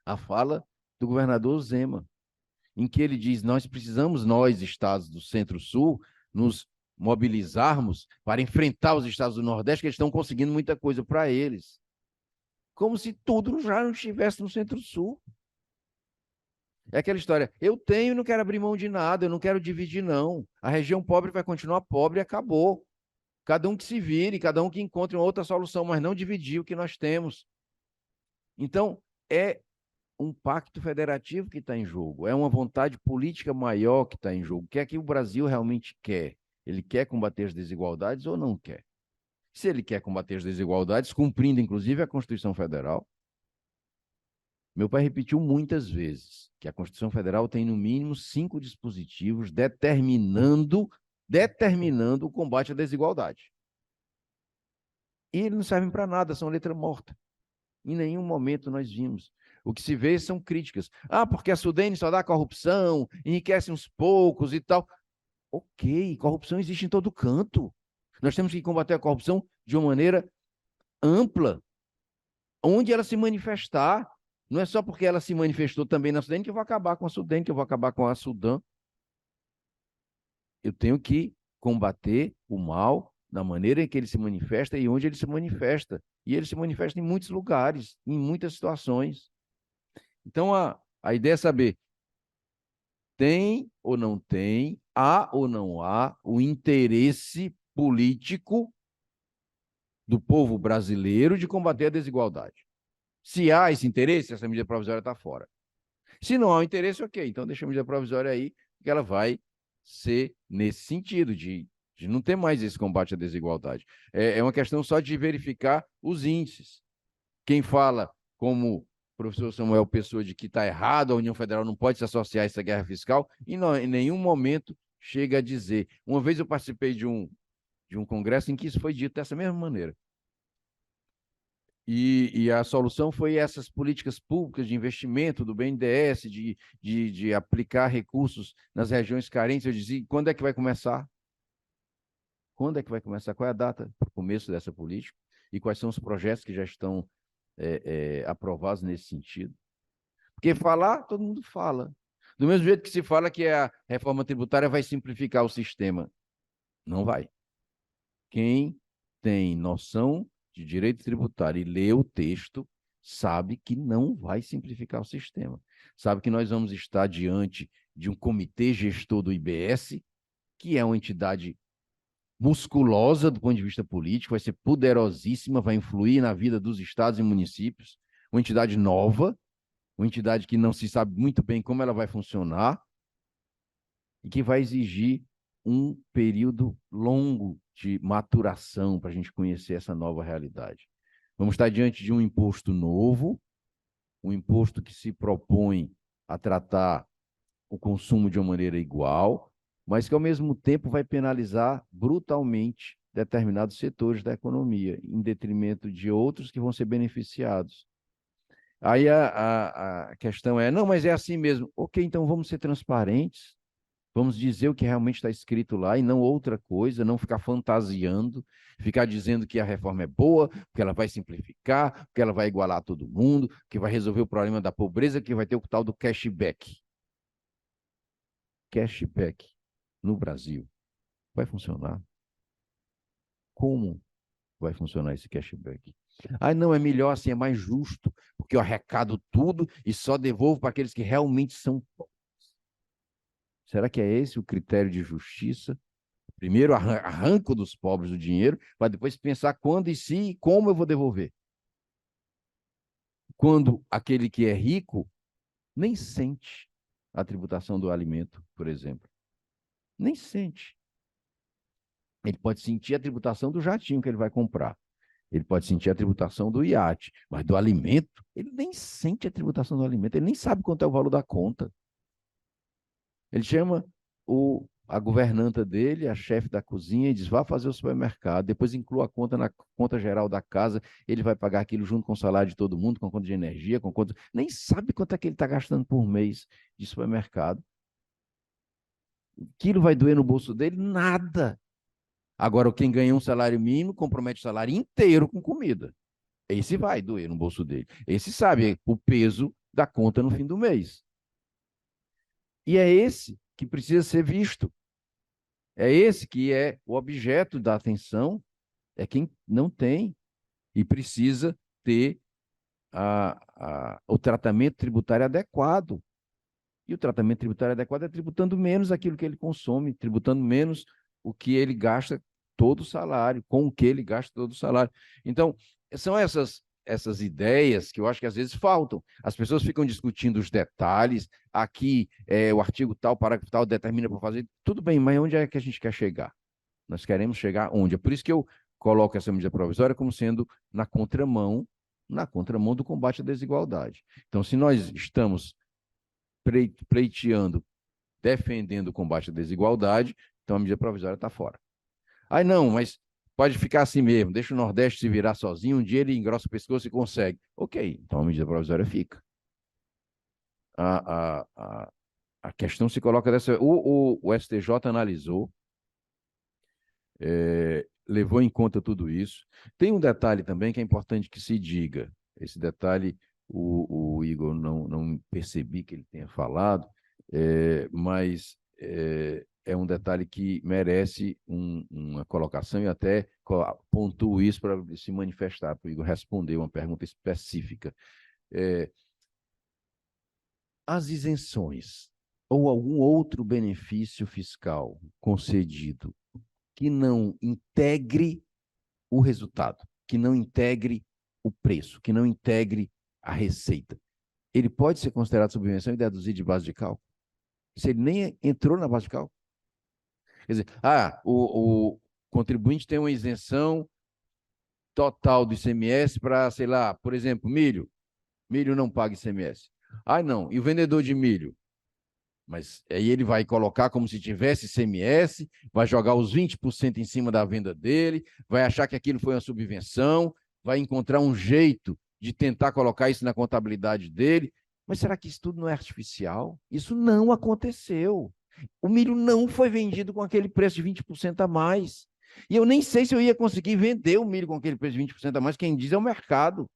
a fala do governador Zema, em que ele diz: nós precisamos, nós, estados do Centro-Sul, nos mobilizarmos para enfrentar os estados do Nordeste, que eles estão conseguindo muita coisa para eles. Como se tudo já não estivesse no Centro-Sul. É aquela história, eu tenho e não quero abrir mão de nada, eu não quero dividir, não. A região pobre vai continuar pobre e acabou. Cada um que se vire, cada um que encontre uma outra solução, mas não dividir o que nós temos. Então, é um pacto federativo que está em jogo, é uma vontade política maior que está em jogo. O que é que o Brasil realmente quer? Ele quer combater as desigualdades ou não quer? Se ele quer combater as desigualdades, cumprindo inclusive a Constituição Federal, meu pai repetiu muitas vezes que a Constituição Federal tem, no mínimo, 5 dispositivos determinando o combate à desigualdade. E eles não servem para nada, são letra morta. Em nenhum momento nós vimos. O que se vê são críticas. Ah, porque a Sudene só dá corrupção, enriquece uns poucos e tal. Ok, corrupção existe em todo canto. Nós temos que combater a corrupção de uma maneira ampla, onde ela se manifestar. Não é só porque ela se manifestou também na Sudene que eu vou acabar com a Sudene, que eu vou acabar com a Sudã. Eu tenho que combater o mal da maneira em que ele se manifesta e onde ele se manifesta. E ele se manifesta em muitos lugares, em muitas situações. Então, a ideia é saber, tem ou não tem, há ou não há o interesse político do povo brasileiro de combater a desigualdade. Se há esse interesse, essa medida provisória está fora. Se não há o interesse, ok, então deixa a medida provisória aí, que ela vai ser nesse sentido, de não ter mais esse combate à desigualdade. É uma questão só de verificar os índices. Quem fala, como o professor Samuel Pessoa, de que está errado, a União Federal não pode se associar a essa guerra fiscal, e não, em nenhum momento chega a dizer. Uma vez eu participei de um congresso em que isso foi dito dessa mesma maneira. E a solução foi essas políticas públicas de investimento do BNDES, de aplicar recursos nas regiões carentes. Eu dizia, quando é que vai começar? Quando é que vai começar? Qual é a data para o começo dessa política? E quais são os projetos que já estão aprovados nesse sentido? Porque falar, todo mundo fala. Do mesmo jeito que se fala que a reforma tributária vai simplificar o sistema. Não vai. Quem tem noção de direito tributário e lê o texto, sabe que não vai simplificar o sistema. Sabe que nós vamos estar diante de um comitê gestor do IBS, que é uma entidade musculosa do ponto de vista político, vai ser poderosíssima, vai influir na vida dos estados e municípios, uma entidade nova, uma entidade que não se sabe muito bem como ela vai funcionar e que vai exigir um período longo de maturação para a gente conhecer essa nova realidade. Vamos estar diante de um imposto novo, um imposto que se propõe a tratar o consumo de uma maneira igual, mas que, ao mesmo tempo, vai penalizar brutalmente determinados setores da economia, em detrimento de outros que vão ser beneficiados. Aí a questão é, não, mas é assim mesmo. Ok, então vamos ser transparentes, vamos dizer o que realmente está escrito lá e não outra coisa, não ficar fantasiando, ficar dizendo que a reforma é boa, que ela vai simplificar, que ela vai igualar todo mundo, que vai resolver o problema da pobreza, que vai ter o tal do cashback. Cashback no Brasil vai funcionar? Como vai funcionar esse cashback? Ah, não, é melhor assim, é mais justo, porque eu arrecado tudo e só devolvo para aqueles que realmente são pobres. Será que é esse o critério de justiça? Primeiro arranco dos pobres o dinheiro, para depois pensar quando e se e como eu vou devolver. Quando aquele que é rico nem sente a tributação do alimento, por exemplo. Nem sente. Ele pode sentir a tributação do jatinho que ele vai comprar. Ele pode sentir a tributação do iate, mas do alimento, ele nem sente a tributação do alimento, ele nem sabe quanto é o valor da conta. Ele chama a governanta dele, a chefe da cozinha, e diz: vá fazer o supermercado, depois inclua a conta na conta geral da casa, ele vai pagar aquilo junto com o salário de todo mundo, com conta de energia, com conta. Nem sabe quanto é que ele está gastando por mês de supermercado. Aquilo vai doer no bolso dele? Nada. Agora, quem ganha um salário mínimo compromete o salário inteiro com comida. Esse vai doer no bolso dele. Esse sabe o peso da conta no fim do mês. E é esse que precisa ser visto. É esse que é o objeto da atenção, é quem não tem e precisa ter o tratamento tributário adequado. E o tratamento tributário adequado é tributando menos aquilo que ele consome, tributando menos o que ele gasta todo o salário, com o que ele gasta todo o salário. Então, são essas ideias que eu acho que às vezes faltam. As pessoas ficam discutindo os detalhes, aqui o artigo tal, parágrafo tal, determina para fazer. Tudo bem, mas onde é que a gente quer chegar? Nós queremos chegar onde? É por isso que eu coloco essa medida provisória como sendo na contramão do combate à desigualdade. Então, se nós estamos pleiteando, defendendo o combate à desigualdade, então a medida provisória está fora. Aí não, mas pode ficar assim mesmo, deixa o Nordeste se virar sozinho, um dia ele engrossa o pescoço e consegue. Ok, então a medida provisória fica. A questão se coloca dessa. O STJ analisou, levou em conta tudo isso. Tem um detalhe também que é importante que se diga. Esse detalhe o Igor não percebi que ele tenha falado, mas é um detalhe que merece uma colocação e até pontuo isso para se manifestar, para o Igor responder uma pergunta específica. As isenções ou algum outro benefício fiscal concedido que não integre o resultado, que não integre o preço, que não integre a receita, ele pode ser considerado subvenção e deduzido de base de cálculo? Se ele nem entrou na base de cálculo. Quer dizer, o contribuinte tem uma isenção total do ICMS para, sei lá, por exemplo, milho. Milho não paga ICMS. Não. E o vendedor de milho? Mas aí ele vai colocar como se tivesse ICMS, vai jogar os 20% em cima da venda dele, vai achar que aquilo foi uma subvenção, vai encontrar um jeito de tentar colocar isso na contabilidade dele. Mas será que isso tudo não é artificial? Isso não aconteceu. O milho não foi vendido com aquele preço de 20% a mais. E eu nem sei se eu ia conseguir vender o milho com aquele preço de 20% a mais. Quem diz é o mercado.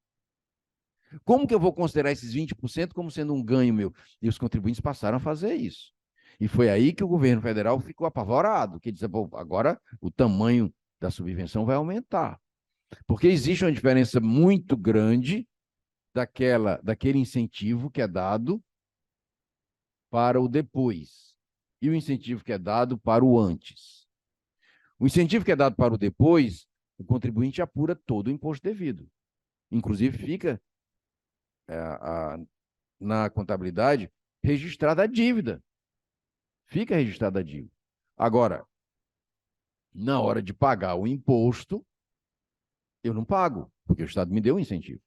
Como que eu vou considerar esses 20% como sendo um ganho meu? E os contribuintes passaram a fazer isso. E foi aí que o governo federal ficou apavorado, que disse: agora o tamanho da subvenção vai aumentar. Porque existe uma diferença muito grande daquele incentivo que é dado para o depois e o incentivo que é dado para o antes. O incentivo que é dado para o depois, o contribuinte apura todo o imposto devido. Inclusive, fica na contabilidade registrada a dívida. Fica registrada a dívida. Agora, na hora de pagar o imposto, eu não pago, porque o Estado me deu um incentivo.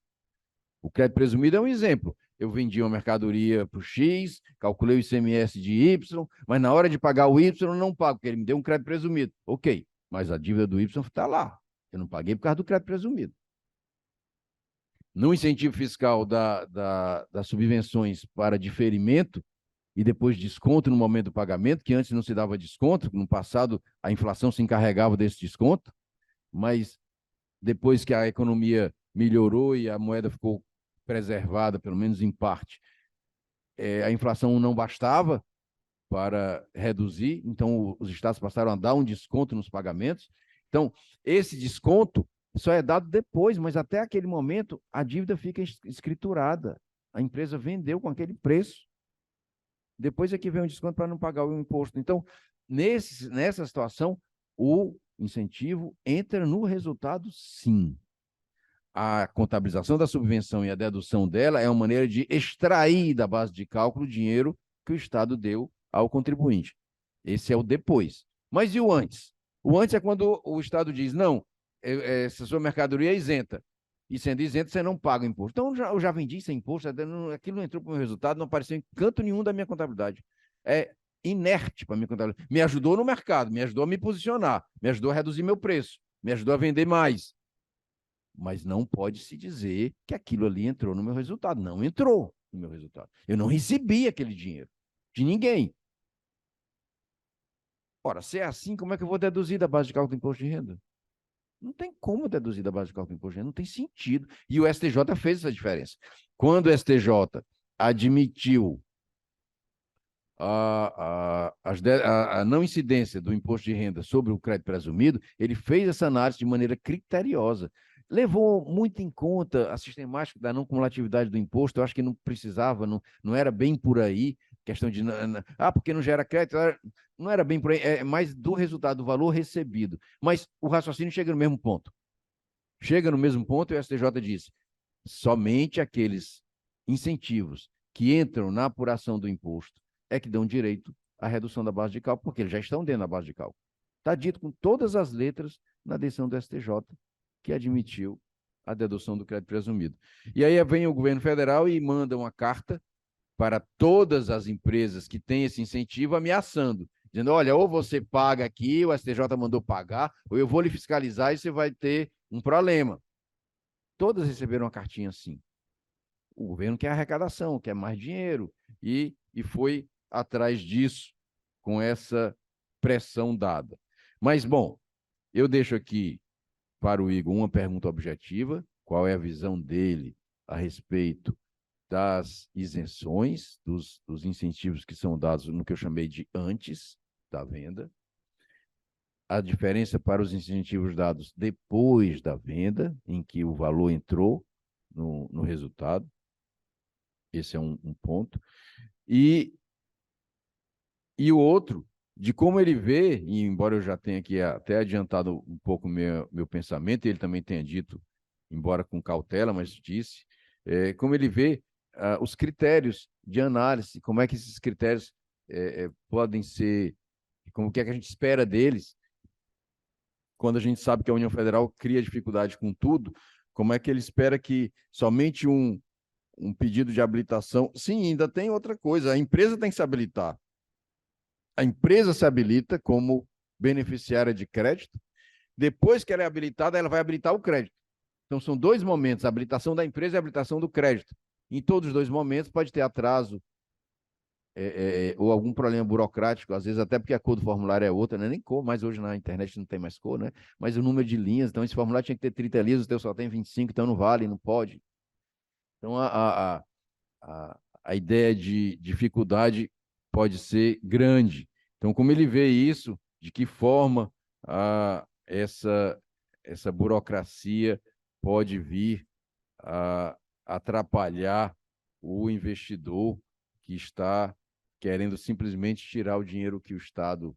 O crédito presumido é um exemplo. eu vendi uma mercadoria para o X, calculei o ICMS de Y, mas na hora de pagar o Y eu não pago, porque ele me deu um crédito presumido. Ok, mas a dívida do Y está lá. Eu não paguei por causa do crédito presumido. No incentivo fiscal das subvenções para diferimento e depois desconto no momento do pagamento, que antes não se dava desconto, no passado a inflação se encarregava desse desconto, mas depois que a economia melhorou e a moeda ficou preservada, pelo menos em parte, a inflação não bastava para reduzir, então os estados passaram a dar um desconto nos pagamentos. Então, esse desconto só é dado depois, mas até aquele momento a dívida fica escriturada. A empresa vendeu com aquele preço. Depois é que vem o desconto para não pagar o imposto. Então, nessa situação, o incentivo entra no resultado, sim. A contabilização da subvenção e a dedução dela é uma maneira de extrair da base de cálculo o dinheiro que o Estado deu ao contribuinte. Esse é o depois. Mas e o antes? O antes é quando o Estado diz, não, essa sua mercadoria é isenta. E sendo isenta, você não paga o imposto. Então, eu já vendi sem imposto, aquilo não entrou para o meu resultado, não apareceu em canto nenhum da minha contabilidade. É inerte para a minha contabilidade. Me ajudou no mercado, me ajudou a me posicionar, me ajudou a reduzir meu preço, me ajudou a vender mais. Mas não pode se dizer que aquilo ali entrou no meu resultado. Não entrou no meu resultado. Eu não recebi aquele dinheiro de ninguém. Ora, se é assim, como é que eu vou deduzir da base de cálculo do imposto de renda? Não tem como deduzir da base de cálculo do imposto de renda, não tem sentido. E o STJ fez essa diferença. Quando o STJ admitiu a não incidência do imposto de renda sobre o crédito presumido, ele fez essa análise de maneira criteriosa. Levou muito em conta a sistemática da não cumulatividade do imposto, eu acho que não precisava, não era bem por aí, questão de, porque não gera crédito, não era bem por aí, é mais do resultado, do valor recebido. Mas o raciocínio chega no mesmo ponto. Chega no mesmo ponto e o STJ diz, somente aqueles incentivos que entram na apuração do imposto é que dão direito à redução da base de cálculo, porque eles já estão dentro da base de cálculo. Está dito com todas as letras na decisão do STJ, que admitiu a dedução do crédito presumido. E aí vem o governo federal e manda uma carta para todas as empresas que têm esse incentivo, ameaçando, dizendo, olha, ou você paga aqui, o STJ mandou pagar, ou eu vou lhe fiscalizar e você vai ter um problema. Todas receberam uma cartinha assim. O governo quer arrecadação, quer mais dinheiro, e foi atrás disso, com essa pressão dada. Mas, bom, eu deixo aqui para o Igor uma pergunta objetiva, qual é a visão dele a respeito das isenções, dos incentivos que são dados no que eu chamei de antes da venda, a diferença para os incentivos dados depois da venda, em que o valor entrou no resultado, esse é um ponto, e o outro, de como ele vê, e embora eu já tenha aqui até adiantado um pouco meu pensamento, e ele também tenha dito, embora com cautela, mas disse, como ele vê os critérios de análise, como é que esses critérios podem ser, como que é que a gente espera deles, quando a gente sabe que a União Federal cria dificuldade com tudo, como é que ele espera que somente um pedido de habilitação... Sim, ainda tem outra coisa, a empresa tem que se habilitar. A empresa se habilita como beneficiária de crédito, depois que ela é habilitada, ela vai habilitar o crédito. Então, são dois momentos, a habilitação da empresa e a habilitação do crédito. Em todos os dois momentos, pode ter atraso ou algum problema burocrático, às vezes até porque a cor do formulário é outra, né? Nem cor, mas hoje na internet não tem mais cor, né? Mas o número de linhas, então esse formulário tinha que ter 30 linhas, o teu só tem 25, então não vale, não pode. Então, a ideia de dificuldade pode ser grande. Então, como ele vê isso, de que forma essa burocracia pode vir a atrapalhar o investidor que está querendo simplesmente tirar o dinheiro que o Estado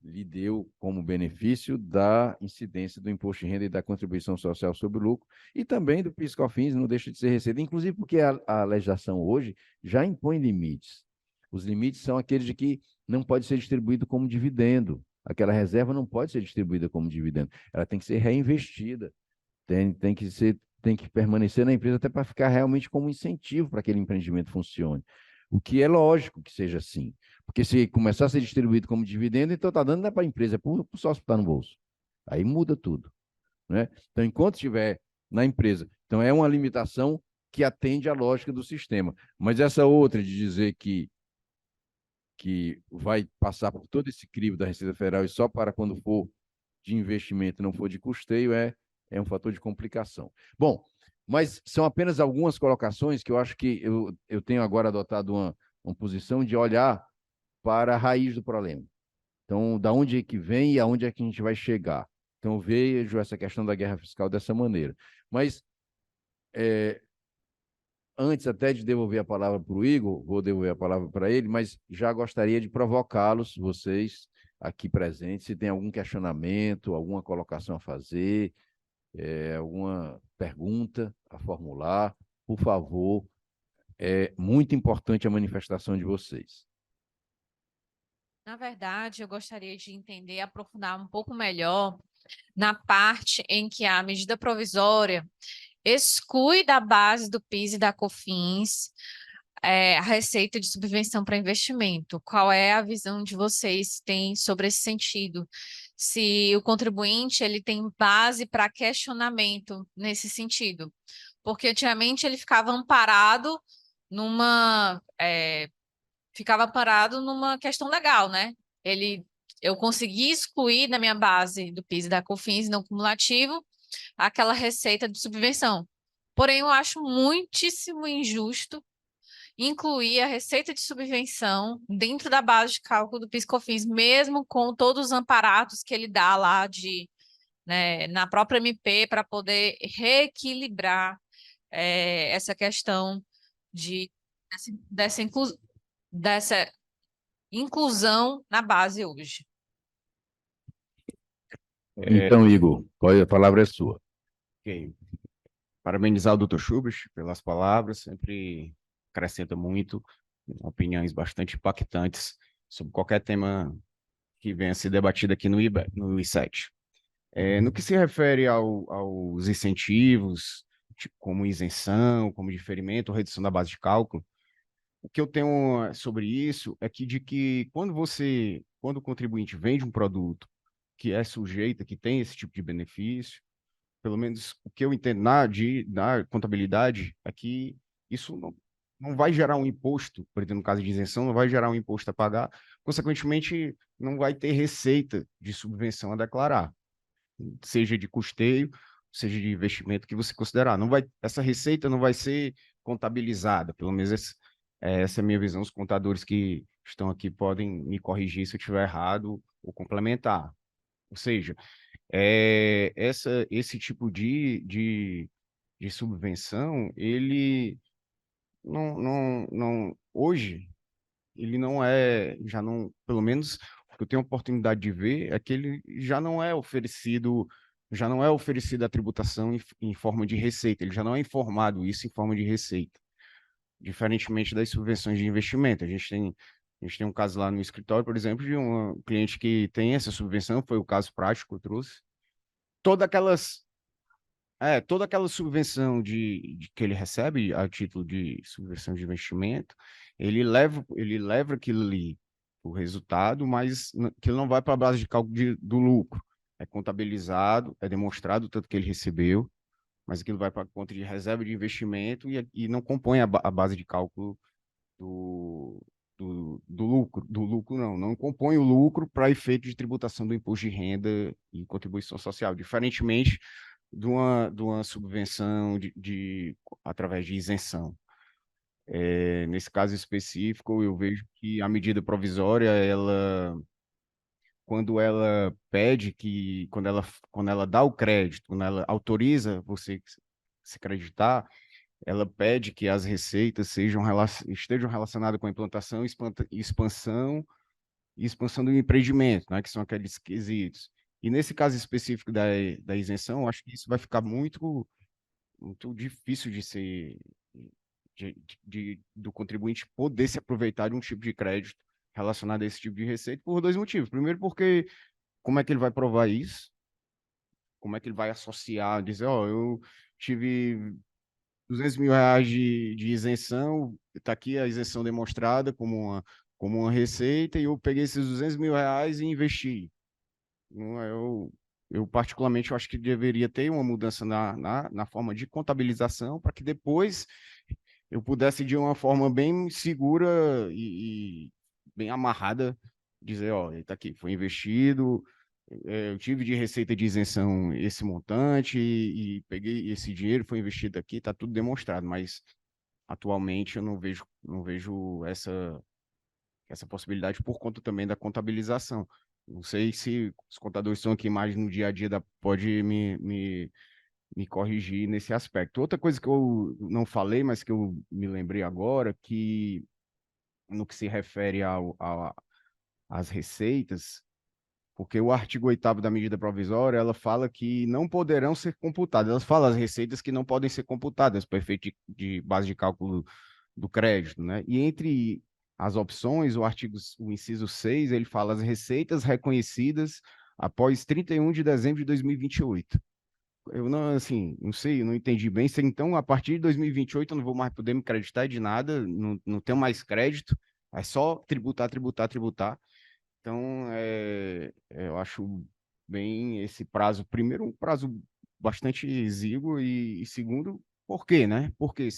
lhe deu como benefício da incidência do imposto de renda e da contribuição social sobre o lucro, e também do PIS/COFINS, não deixa de ser receita, inclusive porque a legislação hoje já impõe limites. Os limites são aqueles de que não pode ser distribuído como dividendo. Aquela reserva não pode ser distribuída como dividendo. Ela tem que ser reinvestida, tem que ser tem que permanecer na empresa até para ficar realmente como incentivo para que aquele empreendimento funcione. O que é lógico que seja assim. Porque se começar a ser distribuído como dividendo, então está dando não é para a empresa, é para o sócio que está no bolso. Aí muda tudo. Né? Então, enquanto estiver na empresa, então é uma limitação que atende à lógica do sistema. Mas essa outra de dizer que vai passar por todo esse crivo da Receita Federal e só para quando for de investimento, não for de custeio, é um fator de complicação. Bom, mas são apenas algumas colocações que eu acho que eu tenho agora adotado uma posição de olhar para a raiz do problema. Então, da onde é que vem e aonde é que a gente vai chegar. Então, eu vejo essa questão da guerra fiscal dessa maneira. Mas, antes até de devolver a palavra para o Igor, vou devolver a palavra para ele, mas já gostaria de provocá-los, vocês aqui presentes, se tem algum questionamento, alguma colocação a fazer, alguma pergunta a formular, por favor, é muito importante a manifestação de vocês. Na verdade, eu gostaria de entender, aprofundar um pouco melhor na parte em que a medida provisória exclui da base do PIS e da COFINS a receita de subvenção para investimento. Qual é a visão de vocês têm sobre esse sentido? Se o contribuinte ele tem base para questionamento nesse sentido, porque antigamente ele numa ficava parado numa questão legal, né? Eu consegui excluir na minha base do PIS e da COFINS não cumulativo aquela receita de subvenção. Porém, eu acho muitíssimo injusto incluir a receita de subvenção dentro da base de cálculo do PIS/COFINS, mesmo com todos os amparatos que ele dá lá né, na própria MP para poder reequilibrar essa questão de, dessa inclusão na base hoje. Então, Igor, a palavra é sua. Ok. Parabenizar o Dr. Schubert pelas palavras, sempre acrescenta muito, opiniões bastante impactantes sobre qualquer tema que venha a ser debatido aqui no I7. No que se refere aos incentivos, tipo, como isenção, como diferimento, redução da base de cálculo, o que eu tenho sobre isso é que quando o contribuinte vende um produto que é sujeito, que tem esse tipo de benefício, pelo menos o que eu entendo na contabilidade, é que isso não vai gerar um imposto, por exemplo, no caso de isenção, não vai gerar um imposto a pagar, consequentemente, não vai ter receita de subvenção a declarar, seja de custeio, seja de investimento que você considerar. Essa receita não vai ser contabilizada, pelo menos essa é a minha visão. Os contadores que estão aqui podem me corrigir se eu estiver errado ou complementar. Ou seja, esse tipo de subvenção, ele hoje, ele não é, já não, pelo menos o que eu tenho oportunidade de ver é que ele já não é oferecido a tributação em forma de receita, ele já não é informado isso em forma de receita, diferentemente das subvenções de investimento. A gente tem um caso lá no escritório, por exemplo, de um cliente que tem essa subvenção, foi o caso prático que eu trouxe. Toda aquelas toda aquela subvenção que ele recebe a título de subvenção de investimento, ele leva aquilo ali, o resultado, mas que não vai para a base de cálculo do lucro. É contabilizado, é demonstrado o tanto que ele recebeu, mas aquilo vai para a conta de reserva de investimento e não compõe a base de cálculo do, do lucro. Do lucro, não compõe o lucro para efeito de tributação do imposto de renda e contribuição social, diferentemente de uma subvenção através de isenção. Nesse caso específico, eu vejo que a medida provisória, quando ela dá o crédito, quando ela autoriza você se creditar, ela pede que as receitas estejam relacionadas com a implantação, expansão do empreendimento, né, que são aqueles quesitos. E nesse caso específico da isenção, acho que isso vai ficar muito, muito difícil do contribuinte poder se aproveitar de um tipo de crédito relacionado a esse tipo de receita por dois motivos. Primeiro, porque como é que ele vai provar isso? Como é que ele vai associar, dizer, eu tive R$ 200.000 de isenção, está aqui a isenção demonstrada como uma receita, e eu peguei esses R$ 200.000 e investi. Eu particularmente, eu acho que deveria ter uma mudança na forma de contabilização, para que depois eu pudesse, de uma forma bem segura e bem amarrada, dizer, ó, está aqui, foi investido, eu tive de receita de isenção esse montante e peguei esse dinheiro, foi investido aqui, está tudo demonstrado, mas atualmente eu não vejo essa possibilidade por conta também da contabilização. Não sei se os contadores estão aqui mais no dia a dia, pode me corrigir nesse aspecto. Outra coisa que eu não falei, mas que eu me lembrei agora, que no que se refere às receitas, porque o artigo 8º da medida provisória, ela fala que não poderão ser computadas, ela fala as receitas que não podem ser computadas para efeito de base de cálculo do crédito, né? E entre as opções, o inciso 6, ele fala as receitas reconhecidas após 31 de dezembro de 2028. Eu não, assim, não sei, não entendi bem. Então, a partir de 2028, eu não vou mais poder me creditar de nada, não tenho mais crédito, é só tributar, tributar, tributar. Então, eu acho bem esse prazo, primeiro, um prazo bastante exíguo, e segundo, por quê, né? Porque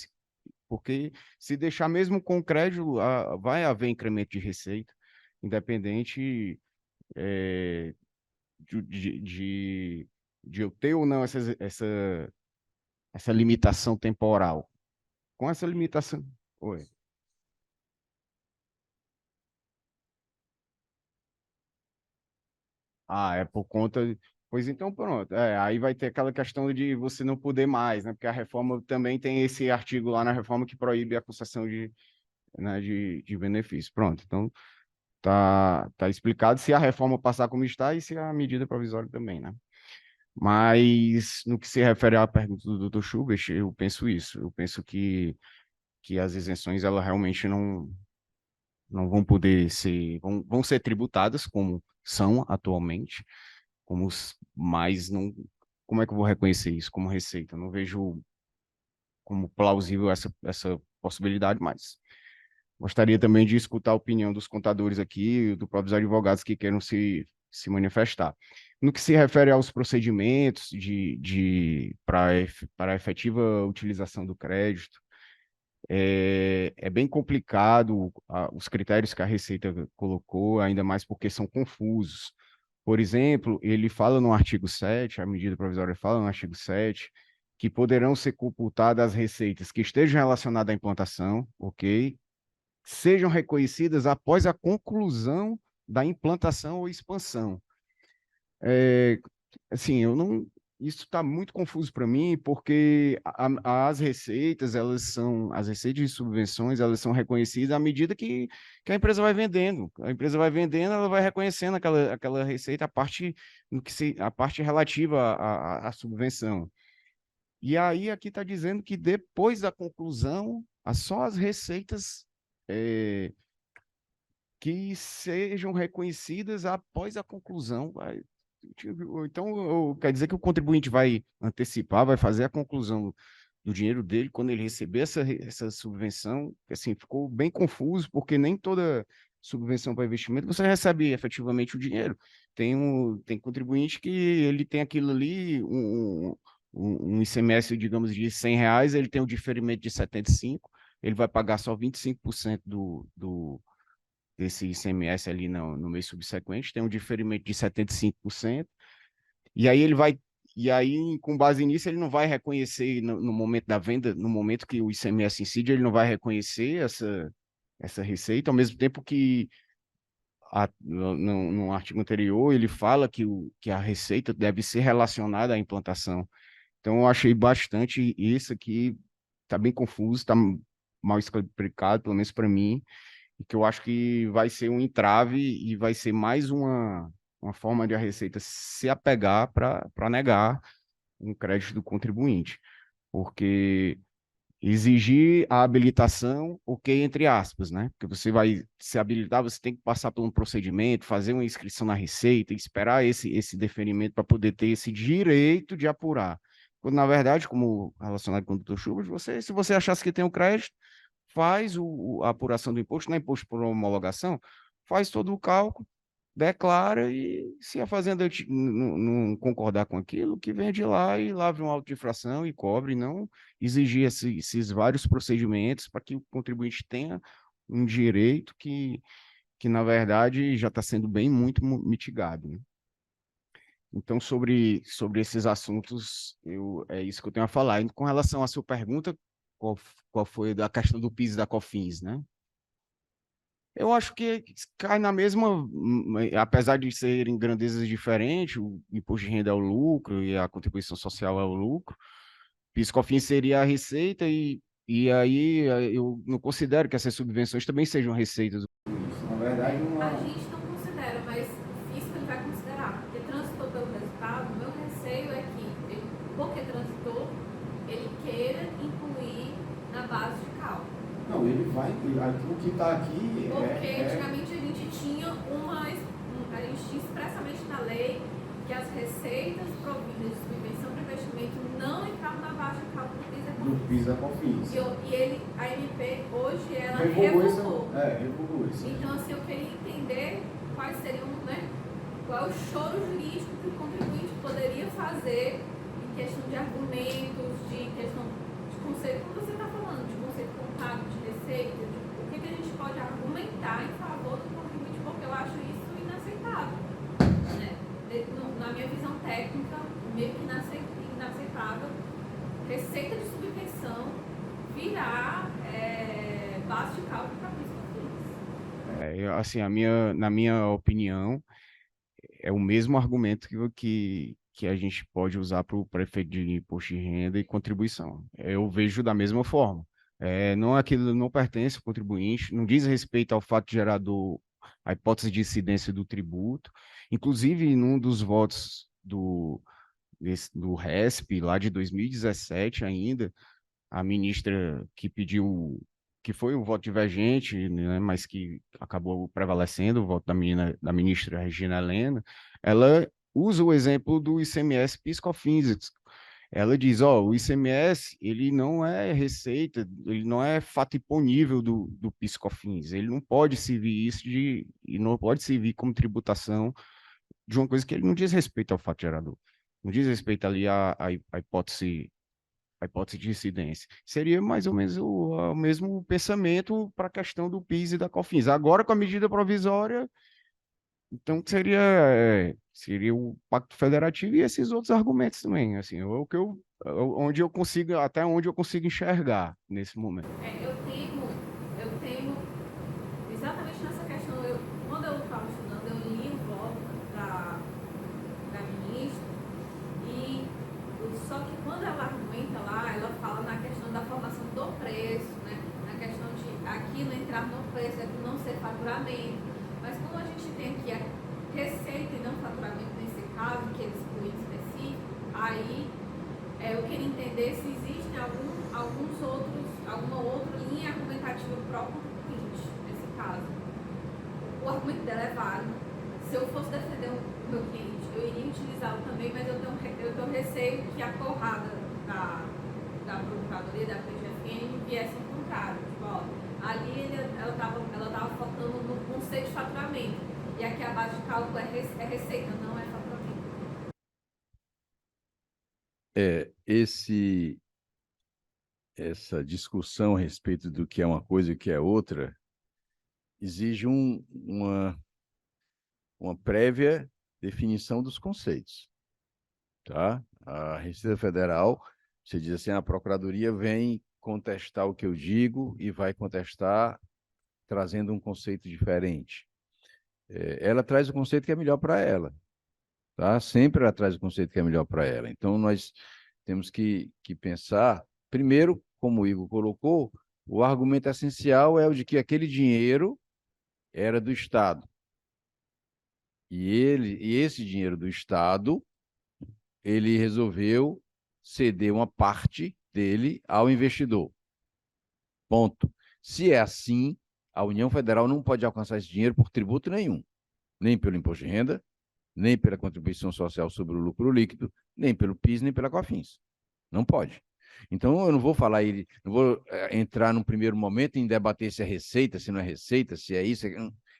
se deixar mesmo com crédito, vai haver incremento de receita, independente é, de eu ter ou não essa limitação temporal. Com essa limitação. Oi. Ah, é por conta. Pois então, pronto. Aí vai ter aquela questão de você não poder mais, né? Porque a reforma também tem esse artigo lá na reforma que proíbe a concessão né, de benefício. Pronto. Então, tá explicado se a reforma passar como está e se a medida provisória também, né? Mas no que se refere à pergunta do Dr. Schubert, eu penso isso. Eu penso que as isenções, elas realmente não vão poder ser, vão ser tributadas como são atualmente, mas não, como é que eu vou reconhecer isso como receita? Eu não vejo como plausível essa possibilidade, mas gostaria também de escutar a opinião dos contadores aqui, do próprios advogados que queiram se manifestar. No que se refere aos procedimentos para a efetiva utilização do crédito, é bem complicado os critérios que a Receita colocou, ainda mais porque são confusos. Por exemplo, ele fala no artigo 7, a medida provisória fala no artigo 7, que poderão ser computadas as receitas que estejam relacionadas à implantação, ok? Sejam reconhecidas após a conclusão da implantação ou expansão. Assim, eu não, isso está muito confuso para mim, porque as receitas, as receitas de subvenções, elas são reconhecidas à medida que a empresa vai vendendo. A empresa vai vendendo, ela vai reconhecendo aquela receita, a parte relativa à subvenção. E aí aqui está dizendo que depois da conclusão, só as receitas que sejam reconhecidas após a conclusão. Então, quer dizer que o contribuinte vai antecipar, vai fazer a conclusão do dinheiro dele quando ele receber essa subvenção. Assim, ficou bem confuso, porque nem toda subvenção para investimento você recebe efetivamente o dinheiro. Tem contribuinte que ele tem aquilo ali, um ICMS, digamos, de R$ 100, ele tem um diferimento de 75, ele vai pagar só 25% desse ICMS ali no mês subsequente, tem um diferimento de 75%, e aí com base nisso, ele não vai reconhecer no momento da venda, no momento que o ICMS incide, ele não vai reconhecer essa receita, ao mesmo tempo que no artigo anterior ele fala que a receita deve ser relacionada à implantação. Então, eu achei bastante isso aqui, está bem confuso, está mal explicado, pelo menos para mim, e que eu acho que vai ser um entrave e vai ser mais uma forma de a Receita se apegar para negar um crédito do contribuinte, porque exigir a habilitação, ok, entre aspas, né? Porque você vai se habilitar, você tem que passar por um procedimento, fazer uma inscrição na Receita, esperar esse deferimento para poder ter esse direito de apurar. quando, na verdade, como relacionado com o doutor Schubert, se você achasse que tem um crédito, faz a apuração do imposto, não é imposto por homologação, faz todo o cálculo, declara, e se a fazenda não concordar com aquilo, que venha de lá e lavre um auto de infração e cobre, não exigir esses vários procedimentos para que o contribuinte tenha um direito que na verdade já está sendo bem muito mitigado, né? Então, sobre esses assuntos, é isso que eu tenho a falar. E com relação à sua pergunta, qual foi da questão do PIS e da COFINS, né? Eu acho que cai na mesma, apesar de serem grandezas diferentes, o imposto de renda é o lucro e a contribuição social é o lucro. PIS e COFINS seria a receita e aí eu não considero que essas subvenções também sejam receitas. Na verdade, a gente não considera, mas o fisco ele vai considerar, porque transitou pelo resultado. Meu receio é que, porque transitou, ele queira incluir na base de cálculo. Não, ele vai, o que está aqui porque antigamente a gente tinha a gente tinha expressamente na lei que as receitas provindas de subvenção para investimento não entravam na base de cálculo do PIS e COFINS. A MP hoje ela revogou. Revogou isso. Então, assim, eu queria entender quais seriam, né? Qual é o choro jurídico que o contribuinte poderia fazer em questão de argumentos, de questão de conceito, como você está falando, de conceito contábil, de receita, o que a gente pode argumentar em favor do contribuinte, porque eu acho isso inaceitável, né? Na minha visão técnica, meio que inaceitável, receita de subvenção virar base de cálculo para PIS e COFINS. Assim, na minha opinião, é o mesmo argumento que a gente pode usar para o prefeito de imposto de renda e contribuição. Eu vejo da mesma forma. Não, aquilo não pertence ao contribuinte, não diz respeito ao fato gerador, a hipótese de incidência do tributo. Inclusive, num dos votos do RESP, lá de 2017 ainda, a ministra que pediu, que foi um voto divergente, né, mas que acabou prevalecendo, o voto da ministra Regina Helena, ela usa o exemplo do ICMS PIS/COFINS. Ela diz, o ICMS, ele não é receita, ele não é fato imponível do PIS/COFINS, ele não pode servir e não pode servir como tributação de uma coisa que ele não diz respeito ao fato gerador, não diz respeito ali à hipótese de incidência. Seria mais ou menos o mesmo pensamento para a questão do PIS e da COFINS. Agora, com a medida provisória, então seria o Pacto Federativo e esses outros argumentos também, assim, até onde eu consigo enxergar nesse momento. Eu tenho exatamente nessa questão, quando eu estava estudando, eu li o voto da ministra, só que quando ela argumenta lá, ela fala na questão da formação do preço, né? Na questão de aquilo entrar no preço, aquilo não ser faturamento. Mas como a gente tem aqui a receita e não faturamento nesse caso, que ele exclui específico, aí eu queria entender se existe alguma outra linha argumentativa pró contribuinte nesse caso. O argumento dela é válido. Se eu fosse defender o meu cliente, eu iria utilizá-lo também, mas eu tenho receio que a porrada da Procuradoria, da PGFN, viesse ao contrário. Tipo, ali ela estava focando no conceito de faturamento. E aqui a base de cálculo é receita, não é faturamento. Essa discussão a respeito do que é uma coisa e o que é outra exige uma prévia definição dos conceitos, tá? A Receita Federal, você diz assim, a Procuradoria vem contestar o que eu digo e vai contestar trazendo um conceito diferente. Ela traz o conceito que é melhor para ela, tá? Sempre ela traz o conceito que é melhor para ela. Então, nós temos que pensar, primeiro, como o Igor colocou, o argumento essencial é o de que aquele dinheiro era do Estado. E esse dinheiro do Estado, ele resolveu ceder uma parte dele ao investidor. Ponto. Se é assim, a União Federal não pode alcançar esse dinheiro por tributo nenhum, nem pelo imposto de renda, nem pela contribuição social sobre o lucro líquido, nem pelo PIS, nem pela COFINS. Não pode. Então, eu não vou falar, não vou entrar num primeiro momento em debater se é receita, se não é receita, se é isso.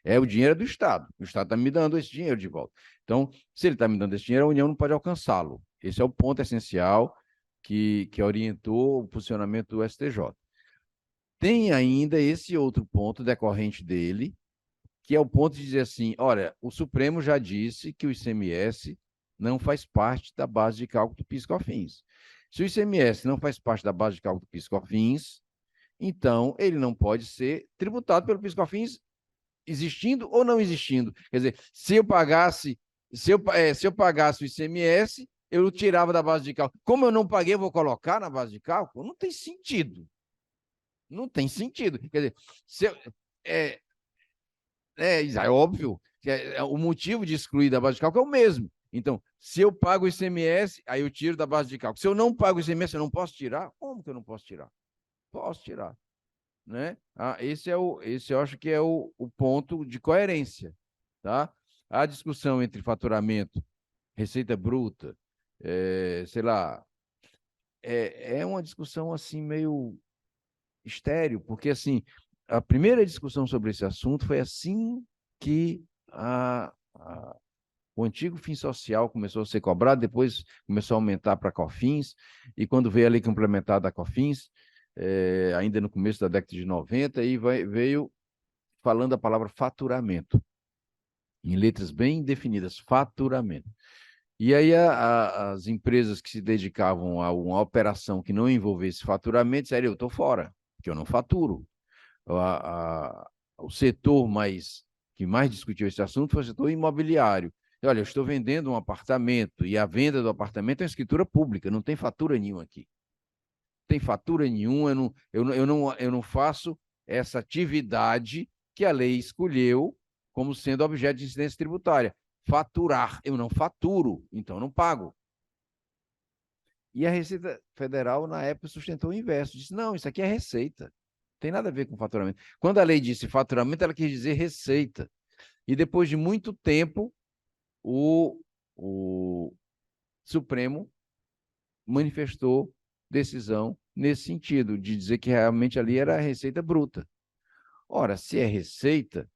É o dinheiro do Estado. O Estado está me dando esse dinheiro de volta. Então, se ele está me dando esse dinheiro, a União não pode alcançá-lo. Esse é o ponto essencial que orientou o posicionamento do STJ. Tem ainda esse outro ponto decorrente dele, que é o ponto de dizer assim, olha, o Supremo já disse que o ICMS não faz parte da base de cálculo do PIS/COFINS. Se o ICMS não faz parte da base de cálculo do PIS/COFINS, então ele não pode ser tributado pelo PIS/COFINS existindo ou não existindo. Quer dizer, se eu pagasse o ICMS, eu tirava da base de cálculo. Como eu não paguei, eu vou colocar na base de cálculo? Não tem sentido. Não tem sentido. Quer dizer, se eu, é óbvio que o motivo de excluir da base de cálculo é o mesmo. Então, se eu pago o ICMS, aí eu tiro da base de cálculo. Se eu não pago o ICMS, eu não posso tirar? Como que eu não posso tirar? Posso tirar. Né? Esse eu acho que é o ponto de coerência. Tá? A discussão entre faturamento, receita bruta, sei lá, é uma discussão assim meio estéril, porque assim, a primeira discussão sobre esse assunto foi assim que o antigo FINS social começou a ser cobrado, depois começou a aumentar para COFINS, e quando veio a lei complementar da COFINS, ainda no começo da década de 90, e veio falando a palavra faturamento, em letras bem definidas, faturamento. E aí as empresas que se dedicavam a uma operação que não envolvesse faturamento, disseram, eu estou fora, porque eu não faturo. O setor que mais discutiu esse assunto foi o setor imobiliário. Olha, eu estou vendendo um apartamento e a venda do apartamento é escritura pública, não tem fatura nenhuma aqui. Não tem fatura nenhuma, eu não faço essa atividade que a lei escolheu como sendo objeto de incidência tributária. Faturar, eu não faturo, então eu não pago. E a Receita Federal, na época, sustentou o inverso. Disse, não, isso aqui é receita. Não tem nada a ver com faturamento. Quando a lei disse faturamento, ela quis dizer receita. E depois de muito tempo, o Supremo manifestou decisão nesse sentido, de dizer que realmente ali era a receita bruta. Ora, se é receita,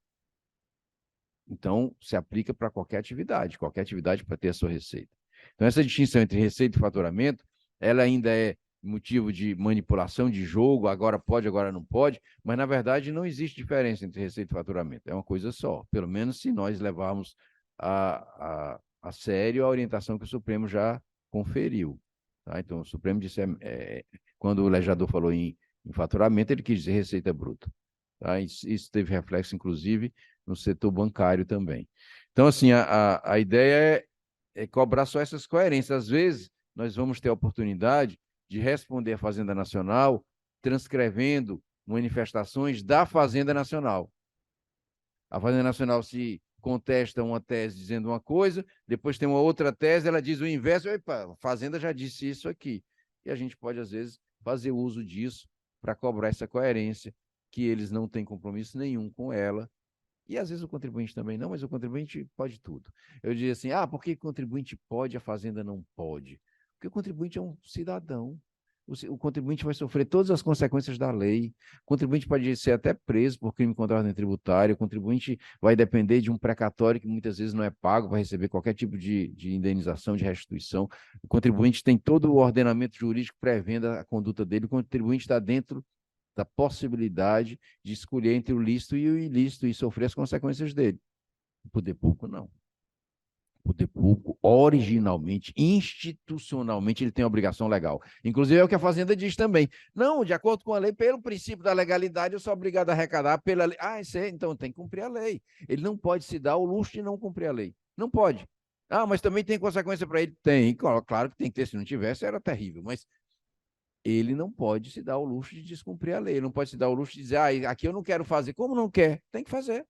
então se aplica para qualquer atividade para ter a sua receita. Então, essa distinção entre receita e faturamento, ela ainda é motivo de manipulação de jogo, agora pode, agora não pode, mas, na verdade, não existe diferença entre receita e faturamento, é uma coisa só, pelo menos se nós levarmos a sério a orientação que o Supremo já conferiu. Tá? Então, o Supremo disse, quando o legislador falou em faturamento, ele quis dizer receita bruta. Tá? Isso teve reflexo, inclusive, no setor bancário também. Então, assim, a ideia é cobrar só essas coerências. Às vezes, nós vamos ter a oportunidade de responder à Fazenda Nacional transcrevendo manifestações da Fazenda Nacional. A Fazenda Nacional se contesta uma tese dizendo uma coisa, depois tem uma outra tese, ela diz o inverso, epa, a Fazenda já disse isso aqui. E a gente pode, às vezes, fazer uso disso para cobrar essa coerência, que eles não têm compromisso nenhum com ela, e às vezes o contribuinte também não, mas o contribuinte pode tudo. Eu diria assim, por que o contribuinte pode, a Fazenda não pode? Porque o contribuinte é um cidadão. O contribuinte vai sofrer todas as consequências da lei. O contribuinte pode ser até preso por crime contra a ordem tributária. O contribuinte vai depender de um precatório que muitas vezes não é pago, vai receber qualquer tipo de indenização, de restituição. O contribuinte tem todo o ordenamento jurídico prevendo a conduta dele. O contribuinte está dentro da possibilidade de escolher entre o lícito e o ilícito e sofrer as consequências dele. O poder público, não. O poder público, originalmente, institucionalmente, ele tem obrigação legal. Inclusive, é o que a Fazenda diz também. Não, de acordo com a lei, pelo princípio da legalidade, eu sou obrigado a arrecadar pela lei. Então tem que cumprir a lei. Ele não pode se dar o luxo de não cumprir a lei. Não pode. Mas também tem consequência para ele? Tem. Claro que tem que ter. Se não tivesse, era terrível. Mas ele não pode se dar o luxo de descumprir a lei. Ele não pode se dar o luxo de dizer, aqui eu não quero fazer. Como não quer? Tem que fazer.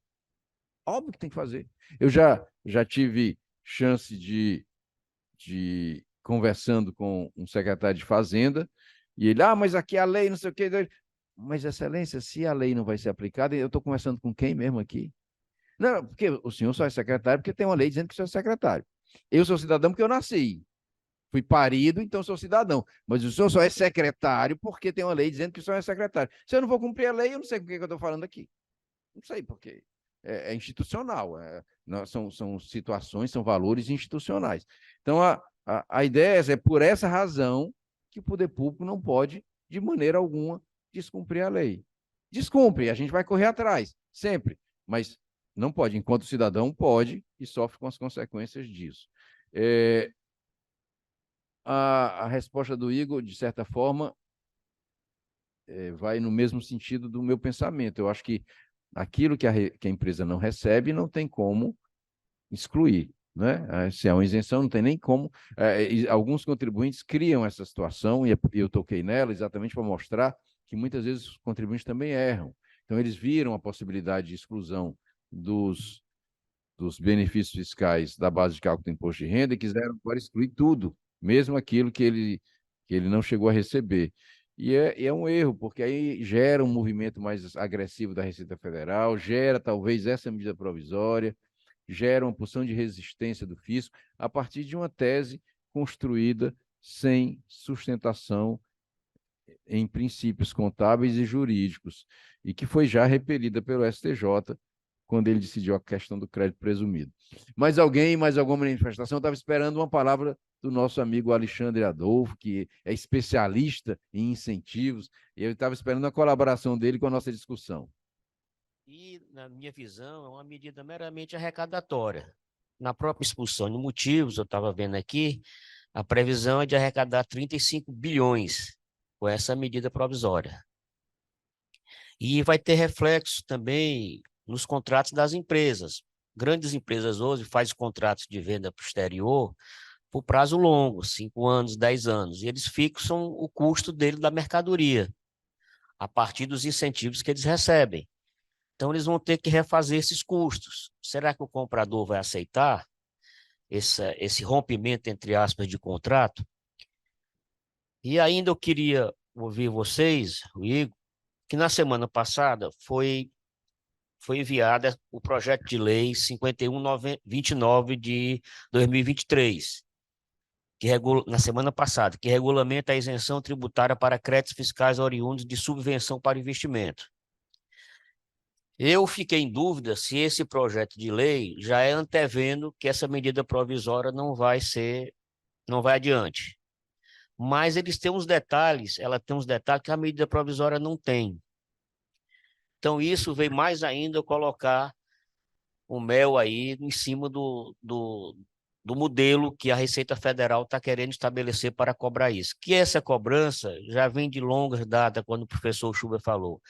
Óbvio que tem que fazer. Eu já tive chance de conversando com um secretário de Fazenda, e ele, mas aqui a lei, não sei o quê. Mas, Excelência, se a lei não vai ser aplicada, eu estou conversando com quem mesmo aqui? Não, porque o senhor só é secretário porque tem uma lei dizendo que o senhor é secretário. Eu sou cidadão porque eu nasci. Fui parido, então sou cidadão. Mas o senhor só é secretário porque tem uma lei dizendo que o senhor é secretário. Se eu não vou cumprir a lei, eu não sei com o que eu estou falando aqui. Não sei por quê. É institucional. São situações, são valores institucionais. Então, a ideia é por essa razão que o poder público não pode, de maneira alguma, descumprir a lei. Descumpre, a gente vai correr atrás, sempre. Mas não pode. Enquanto cidadão, pode e sofre com as consequências disso. A resposta do Igor, de certa forma, vai no mesmo sentido do meu pensamento. Eu acho que aquilo que a empresa não recebe não tem como excluir. Né? Se é uma isenção, não tem nem como. Alguns contribuintes criam essa situação, e eu toquei nela exatamente para mostrar que muitas vezes os contribuintes também erram. Então, eles viram a possibilidade de exclusão dos benefícios fiscais da base de cálculo do imposto de renda e quiseram agora excluir tudo, mesmo aquilo que ele não chegou a receber. E é um erro, porque aí gera um movimento mais agressivo da Receita Federal, gera talvez essa medida provisória, gera uma porção de resistência do fisco a partir de uma tese construída sem sustentação em princípios contábeis e jurídicos, e que foi já repelida pelo STJ quando ele decidiu a questão do crédito presumido. Mais alguma manifestação? Eu estava esperando uma palavra do nosso amigo Alexandre Adolfo, que é especialista em incentivos, e eu estava esperando a colaboração dele com a nossa discussão. E, na minha visão, é uma medida meramente arrecadatória. Na própria expulsão de motivos, eu estava vendo aqui, a previsão é de arrecadar 35 bilhões com essa medida provisória. E vai ter reflexo também nos contratos das empresas. Grandes empresas hoje fazem contratos de venda para o exterior por prazo longo, 5 anos, 10 anos, e eles fixam o custo dele da mercadoria, a partir dos incentivos que eles recebem. Então, eles vão ter que refazer esses custos. Será que o comprador vai aceitar esse rompimento, entre aspas, de contrato? E ainda eu queria ouvir vocês, o Igor, que na semana passada foi enviada o projeto de lei 5129 de 2023, na semana passada, que regulamenta a isenção tributária para créditos fiscais oriundos de subvenção para investimento. Eu fiquei em dúvida se esse projeto de lei já é antevendo que essa medida provisória não vai adiante. Mas ela tem uns detalhes que a medida provisória não tem. Então, isso veio mais ainda colocar o mel aí em cima do modelo que a Receita Federal está querendo estabelecer para cobrar isso. Que essa cobrança já vem de longas datas, quando o professor Schubert falou.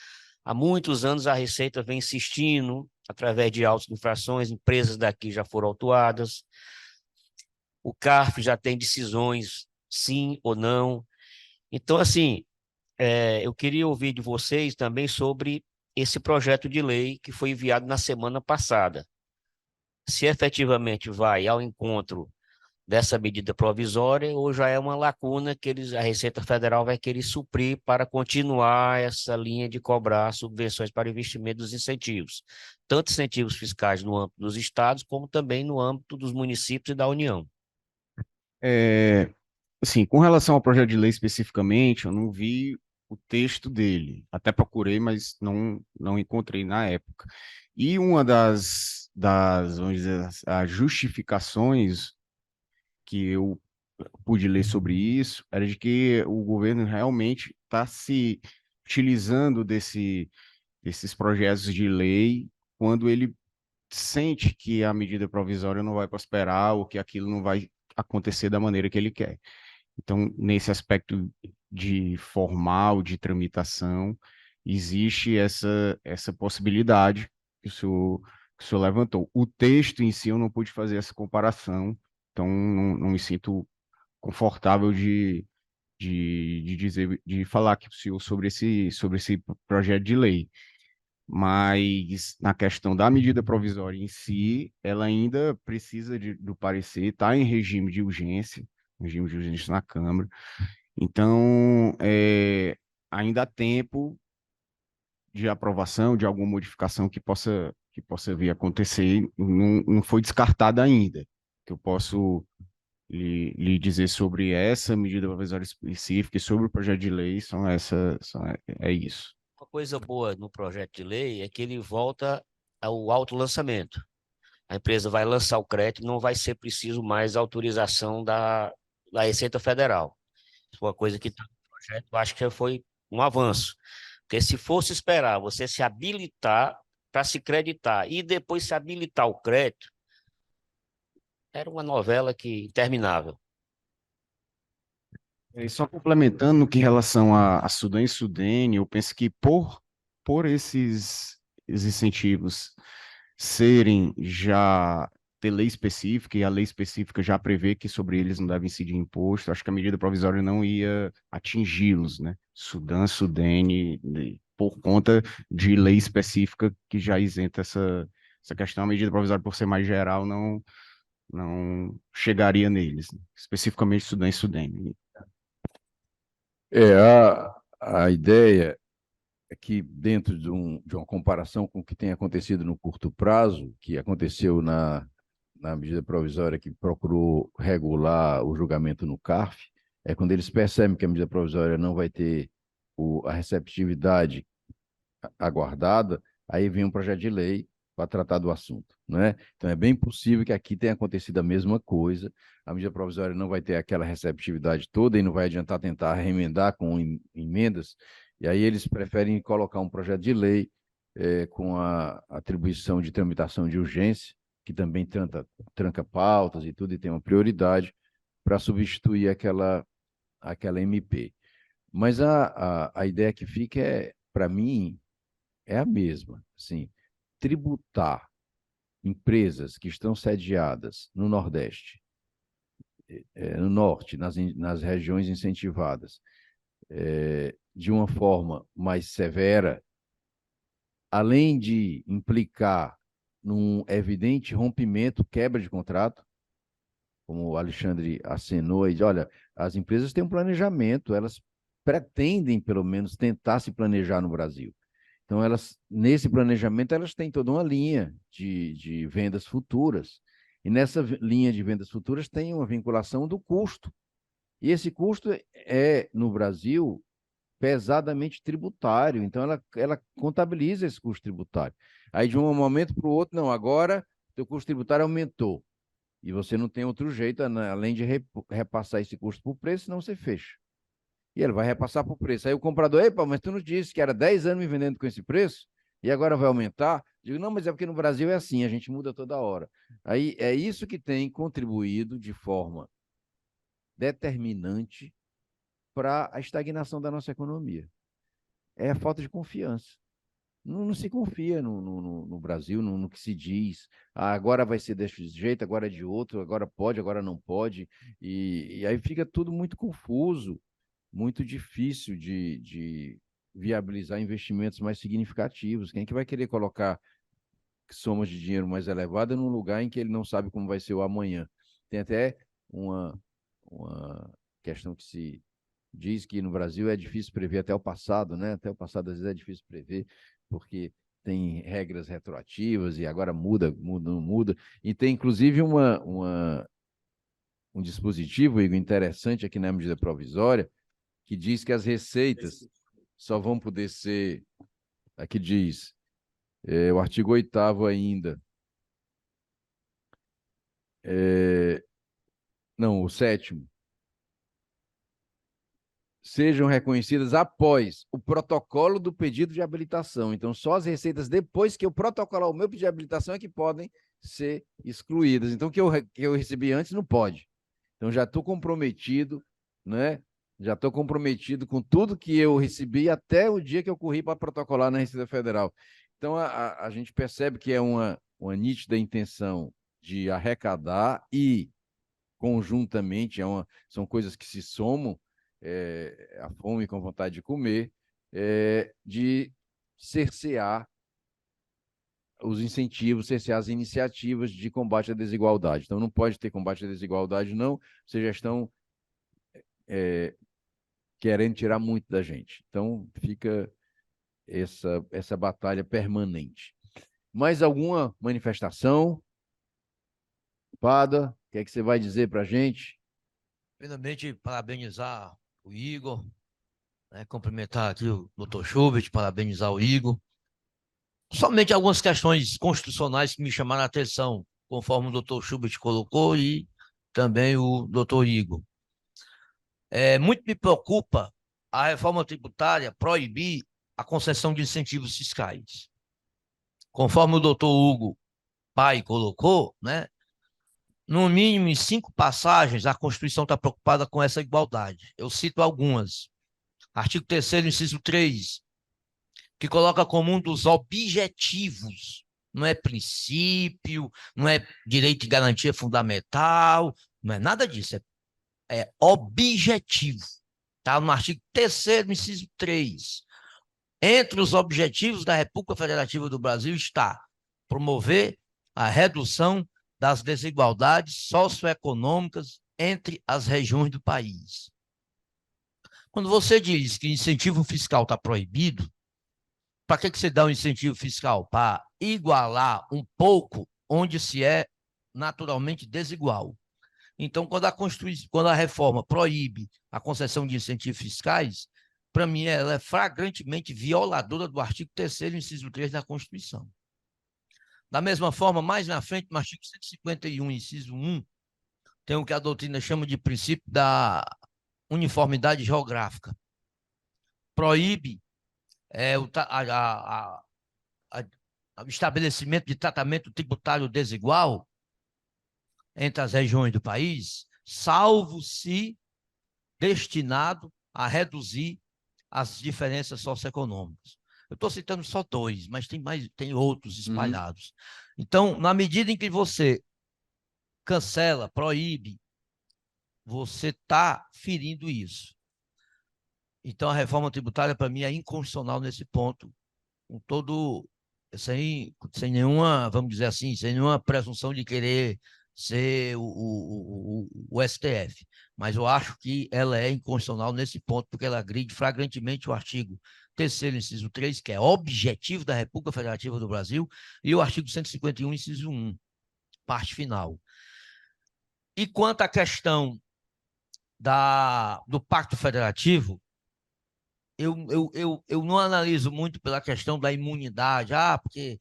Há muitos anos a Receita vem insistindo, através de autos de infrações, empresas daqui já foram autuadas, o CARF já tem decisões, sim ou não. Então, assim, eu queria ouvir de vocês também sobre esse projeto de lei que foi enviado na semana passada. Se efetivamente vai ao encontro dessa medida provisória ou já é uma lacuna que a Receita Federal vai querer suprir para continuar essa linha de cobrar subvenções para investimento dos incentivos, tanto incentivos fiscais no âmbito dos estados, como também no âmbito dos municípios e da União. Assim, com relação ao projeto de lei especificamente, eu não vi o texto dele. Até procurei, mas não encontrei na época. E uma vamos dizer, as justificações que eu pude ler sobre isso era de que o governo realmente está se utilizando desses projetos de lei quando ele sente que a medida provisória não vai prosperar ou que aquilo não vai acontecer da maneira que ele quer. Então, nesse aspecto de formal, de tramitação, existe essa possibilidade que o senhor levantou. O texto em si eu não pude fazer essa comparação, então não me sinto confortável de falar aqui para o senhor sobre esse projeto de lei. Mas na questão da medida provisória em si, ela ainda precisa do parecer, está em regime de urgência na Câmara. Então, ainda há tempo de aprovação, de alguma modificação que possa vir a acontecer, não foi descartada ainda, que eu posso lhe dizer sobre essa medida provisória específica e sobre o projeto de lei é isso. Uma coisa boa no projeto de lei é que ele volta ao autolançamento. A empresa vai lançar o crédito, não vai ser preciso mais autorização da Receita Federal. Isso foi uma coisa que está no projeto, eu acho que foi um avanço. Porque se fosse esperar você se habilitar para se creditar e depois se habilitar o crédito, era uma novela que interminável. E só complementando no que em relação a Sudene e Sudene, eu penso que por esses incentivos serem já ter lei específica, e a lei específica já prevê que sobre eles não deve incidir imposto, acho que a medida provisória não ia atingi-los, né? Sudene, por conta de lei específica que já isenta essa questão, a medida provisória, por ser mais geral, não chegaria neles, né? Especificamente Sudene e Sudene. A ideia é que, dentro de uma comparação com o que tem acontecido no curto prazo, que aconteceu na medida provisória que procurou regular o julgamento no CARF, é quando eles percebem que a medida provisória não vai ter a receptividade aguardada, aí vem um projeto de lei para tratar do assunto, né? Então é bem possível que aqui tenha acontecido a mesma coisa. A medida provisória não vai ter aquela receptividade toda e não vai adiantar tentar remendar com emendas. E aí eles preferem colocar um projeto de lei com a atribuição de tramitação de urgência, que também tranca pautas e tudo, e tem uma prioridade para substituir aquela MP. Mas a ideia que fica para mim, é a mesma. Assim, tributar empresas que estão sediadas no Nordeste, no Norte, nas regiões incentivadas, de uma forma mais severa, além de implicar num evidente rompimento, quebra de contrato, como o Alexandre acenou, e diz, olha, as empresas têm um planejamento, elas pretendem, pelo menos, tentar se planejar no Brasil. Então, nesse planejamento, elas têm toda uma linha de vendas futuras. E nessa linha de vendas futuras tem uma vinculação do custo. E esse custo no Brasil, pesadamente tributário. Então, ela contabiliza esse custo tributário. Aí, de um momento para o outro, não, agora o teu custo tributário aumentou. E você não tem outro jeito, além de repassar esse custo por preço, senão você fecha. E ele vai repassar por preço. Aí o comprador, epa, mas tu não disse que era 10 anos me vendendo com esse preço? E agora vai aumentar? Digo, não, mas é porque no Brasil é assim, a gente muda toda hora. Aí é isso que tem contribuído de forma determinante para a estagnação da nossa economia. É a falta de confiança. Não se confia no Brasil, no que se diz. Ah, agora vai ser desse jeito, agora é de outro, agora pode, agora não pode. E aí fica tudo muito confuso, muito difícil de viabilizar investimentos mais significativos. Quem é que vai querer colocar somas de dinheiro mais elevadas num lugar em que ele não sabe como vai ser o amanhã? Tem até uma questão que se diz que no Brasil é difícil prever até o passado, né? Até o passado, às vezes, é difícil prever, porque tem regras retroativas e agora muda, não muda. E tem, inclusive, um dispositivo, Igor, interessante aqui na medida provisória, que diz que as receitas só vão poder ser, aqui diz, o artigo 8º ainda, não, o 7º, sejam reconhecidas após o protocolo do pedido de habilitação. Então, só as receitas depois que eu protocolar o meu pedido de habilitação é que podem ser excluídas. Então, o que eu recebi antes não pode. Então, já estou comprometido, né? Já estou comprometido com tudo que eu recebi até o dia que eu corri para protocolar na Receita Federal. Então, a gente percebe que é uma nítida intenção de arrecadar e, conjuntamente, são coisas que se somam, a fome com vontade de comer, de cercear os incentivos, cercear as iniciativas de combate à desigualdade. Então, não pode ter combate à desigualdade, não. Vocês já estão querendo tirar muito da gente. Então, fica essa batalha permanente. Mais alguma manifestação? Pada, o que é que você vai dizer para a gente? Primeiramente, parabenizar o Igor, né, cumprimentar aqui o Dr. Schubert, parabenizar o Igor. Somente algumas questões constitucionais que me chamaram a atenção, conforme o Dr. Schubert colocou e também o Dr. Igor. Muito me preocupa a reforma tributária proibir a concessão de incentivos fiscais. Conforme o Dr. Hugo Pai colocou, né, no mínimo em 5 passagens, a Constituição está preocupada com essa igualdade. Eu cito algumas. Artigo 3º, inciso 3, que coloca como um dos objetivos, não é princípio, não é direito e garantia fundamental, não é nada disso, é objetivo. Está no artigo 3º, inciso 3. Entre os objetivos da República Federativa do Brasil está promover a redução das desigualdades socioeconômicas entre as regiões do país. Quando você diz que incentivo fiscal está proibido, para que você dá um incentivo fiscal? Para igualar um pouco onde se é naturalmente desigual. Então, quando a reforma proíbe a concessão de incentivos fiscais, para mim, ela é flagrantemente violadora do artigo 3º, inciso 3 da Constituição. Da mesma forma, mais na frente, no artigo 151, inciso 1, tem o que a doutrina chama de princípio da uniformidade geográfica. Proíbe o estabelecimento de tratamento tributário desigual entre as regiões do país, salvo se destinado a reduzir as diferenças socioeconômicas. Eu estou citando só 2, mas tem outros espalhados. Então, na medida em que você cancela, proíbe, você está ferindo isso. Então, a reforma tributária, para mim, é inconstitucional nesse ponto, com todo, sem nenhuma, vamos dizer assim, sem nenhuma presunção de querer ser o STF. Mas eu acho que ela é inconstitucional nesse ponto, porque ela agride flagrantemente o artigo 3º, inciso 3, que é objetivo da República Federativa do Brasil, e o artigo 151, inciso 1, parte final. E quanto à questão do Pacto Federativo, eu não analiso muito pela questão da imunidade, porque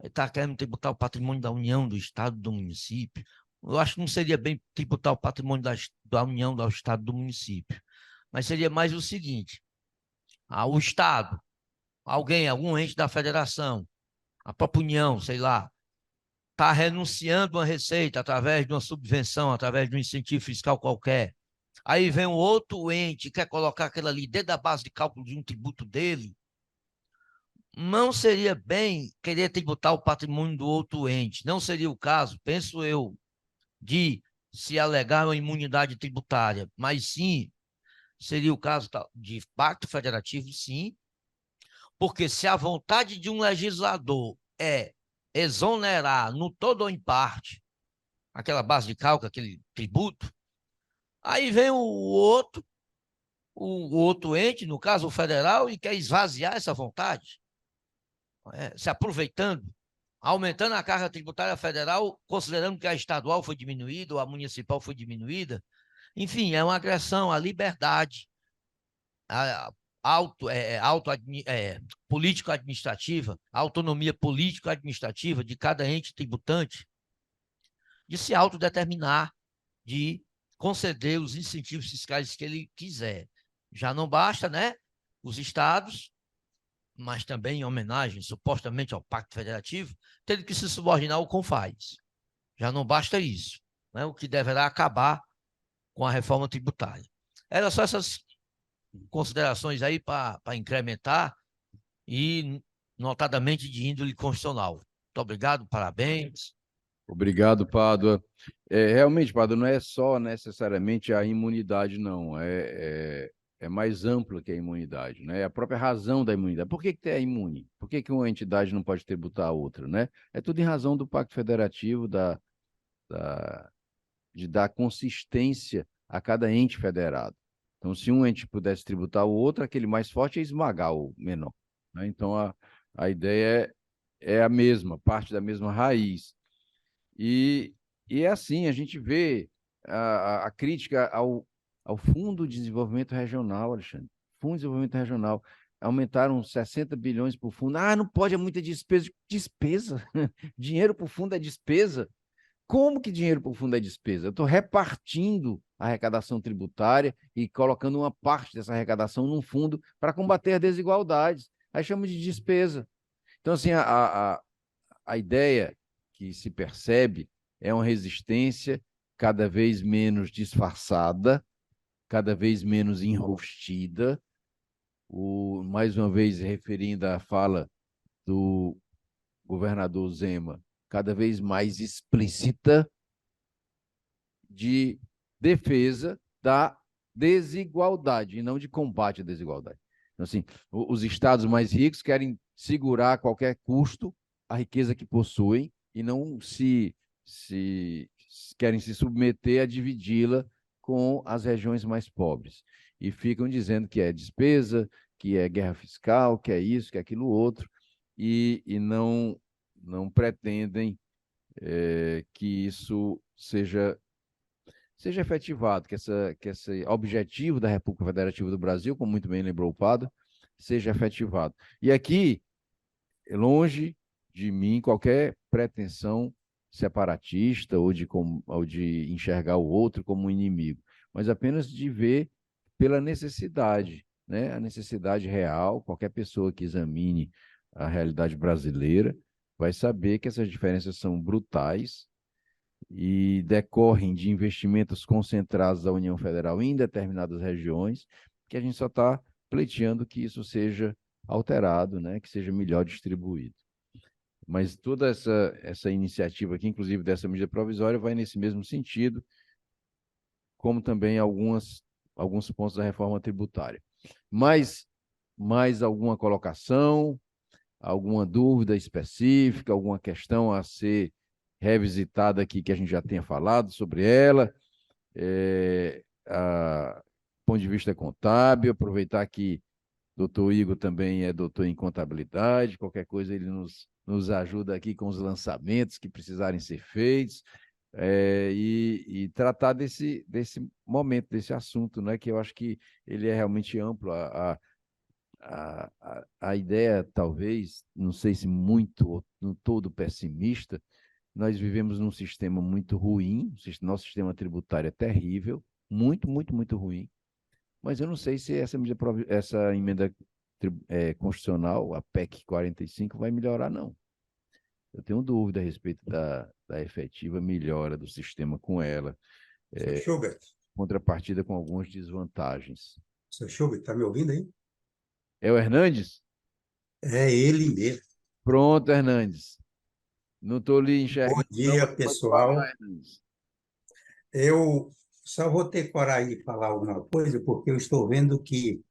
está querendo tributar o patrimônio da União, do Estado, do município. Eu acho que não seria bem tributar o patrimônio da União, do Estado, do município. Mas seria mais o seguinte: o Estado, algum ente da federação, a própria União, sei lá, está renunciando a uma receita através de uma subvenção, através de um incentivo fiscal qualquer. Aí vem um outro ente, quer colocar aquela ali dentro da base de cálculo de um tributo dele. Não seria bem querer tributar o patrimônio do outro ente. Não seria o caso, penso eu, de se alegar uma imunidade tributária, mas sim, seria o caso de pacto federativo, sim, porque se a vontade de um legislador é exonerar no todo ou em parte aquela base de cálculo, aquele tributo, aí vem o outro ente, no caso o federal, e quer esvaziar essa vontade, se aproveitando, aumentando a carga tributária federal, considerando que a estadual foi diminuída ou a municipal foi diminuída. Enfim, é uma agressão à liberdade político-administrativa, a autonomia político-administrativa de cada ente tributante de se autodeterminar, de conceder os incentivos fiscais que ele quiser. Já não basta, né, os estados, mas também em homenagem, supostamente, ao Pacto Federativo, tendo que se subordinar ao CONFAS. Já não basta isso, né, o que deverá acabar com a reforma tributária. Eram só essas considerações aí para incrementar e, notadamente, de índole constitucional. Muito obrigado, parabéns. Obrigado, Pádua. Realmente, Pádua, não é só necessariamente a imunidade, não. É mais ampla que a imunidade, né? É a própria razão da imunidade. Por que é imune? Por que uma entidade não pode tributar a outra, né? É tudo em razão do Pacto Federativo, de dar consistência a cada ente federado. Então, se um ente pudesse tributar o outro, aquele mais forte ia esmagar o menor, né? Então, a ideia é a mesma, parte da mesma raiz. E é assim, a gente vê a crítica ao ao Fundo de Desenvolvimento Regional, Alexandre. Fundo de Desenvolvimento Regional. Aumentaram 60 bilhões para o fundo. Ah, não pode, é muita despesa. Despesa? Dinheiro para o fundo é despesa? Como que dinheiro para o fundo é despesa? Eu estou repartindo a arrecadação tributária e colocando uma parte dessa arrecadação num fundo para combater as desigualdades. Aí chama de despesa. Então, assim, a ideia que se percebe é uma resistência cada vez menos disfarçada, cada vez menos enrostida. Mais uma vez, referindo à fala do governador Zema, cada vez mais explícita, de defesa da desigualdade e não de combate à desigualdade. Então, assim, os estados mais ricos querem segurar a qualquer custo a riqueza que possuem e não querem se submeter a dividi-la com as regiões mais pobres. E ficam dizendo que é despesa, que é guerra fiscal, que é isso, que é aquilo outro, e não pretendem que isso seja efetivado, que esse objetivo da República Federativa do Brasil, como muito bem lembrou o Padre, seja efetivado. E aqui, longe de mim qualquer pretensão separatista ou de enxergar o outro como um inimigo, mas apenas de ver pela necessidade, né? A necessidade real. Qualquer pessoa que examine a realidade brasileira vai saber que essas diferenças são brutais e decorrem de investimentos concentrados da União Federal em determinadas regiões, que a gente só está pleiteando que isso seja alterado, né? Que seja melhor distribuído. Mas toda essa iniciativa aqui, inclusive dessa medida provisória, vai nesse mesmo sentido, como também alguns pontos da reforma tributária. Mais alguma colocação, alguma dúvida específica, alguma questão a ser revisitada aqui que a gente já tenha falado sobre ela, do ponto de vista contábil, aproveitar que o doutor Igor também é doutor em contabilidade, qualquer coisa ele nos ajuda aqui com os lançamentos que precisarem ser feitos, e tratar desse momento, desse assunto, né, que eu acho que ele é realmente amplo. A ideia, talvez, não sei se muito, no todo pessimista, nós vivemos num sistema muito ruim, nosso sistema tributário é terrível, muito, muito, muito ruim, mas eu não sei se essa emenda constitucional, a PEC 45, vai melhorar, não. Eu tenho dúvida a respeito da efetiva melhora do sistema com ela, Sr. Schubert, contrapartida com algumas desvantagens. Sr. Schubert, está me ouvindo aí? É o Hernandes? É ele mesmo. Pronto, Hernandes. Não estou lhe enxergando. Bom dia, não, pessoal. falar, Hernandes. Eu só vou ter coragem de falar alguma coisa, porque eu estou vendo que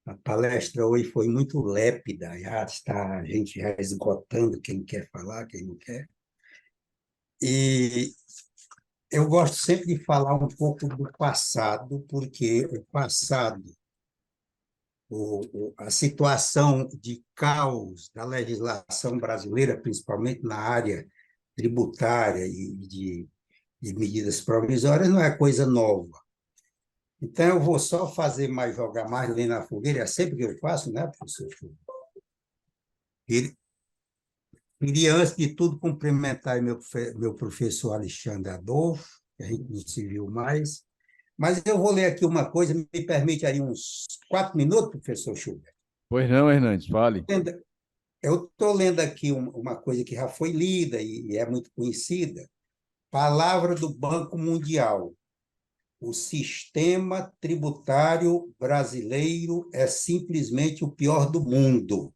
a palestra hoje foi muito lépida, a gente já esgotando quem quer falar, quem não quer. E eu gosto sempre de falar um pouco do passado, porque o passado, a situação de caos da legislação brasileira, principalmente na área tributária e de medidas provisórias, não é coisa nova. Então, eu vou só jogar mais lenha na fogueira, é sempre que eu faço, né, professor? Queria, antes de tudo, cumprimentar meu professor Alexandre Adolfo, que a gente não se viu mais, mas eu vou ler aqui uma coisa, me permite aí uns 4 minutos, professor Schubert? Pois não, Hernandes, fale. Eu estou lendo aqui uma coisa que já foi lida e é muito conhecida, palavra do Banco Mundial. O sistema tributário brasileiro é simplesmente o pior do mundo.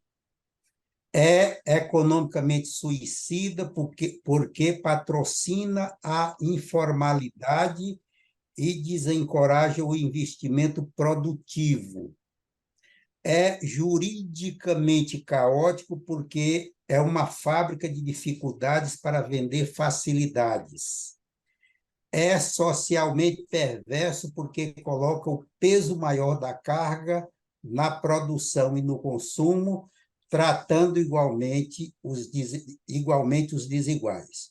É economicamente suicida porque patrocina a informalidade e desencoraja o investimento produtivo. É juridicamente caótico porque é uma fábrica de dificuldades para vender facilidades. É socialmente perverso porque coloca o peso maior da carga na produção e no consumo, tratando igualmente os desiguais.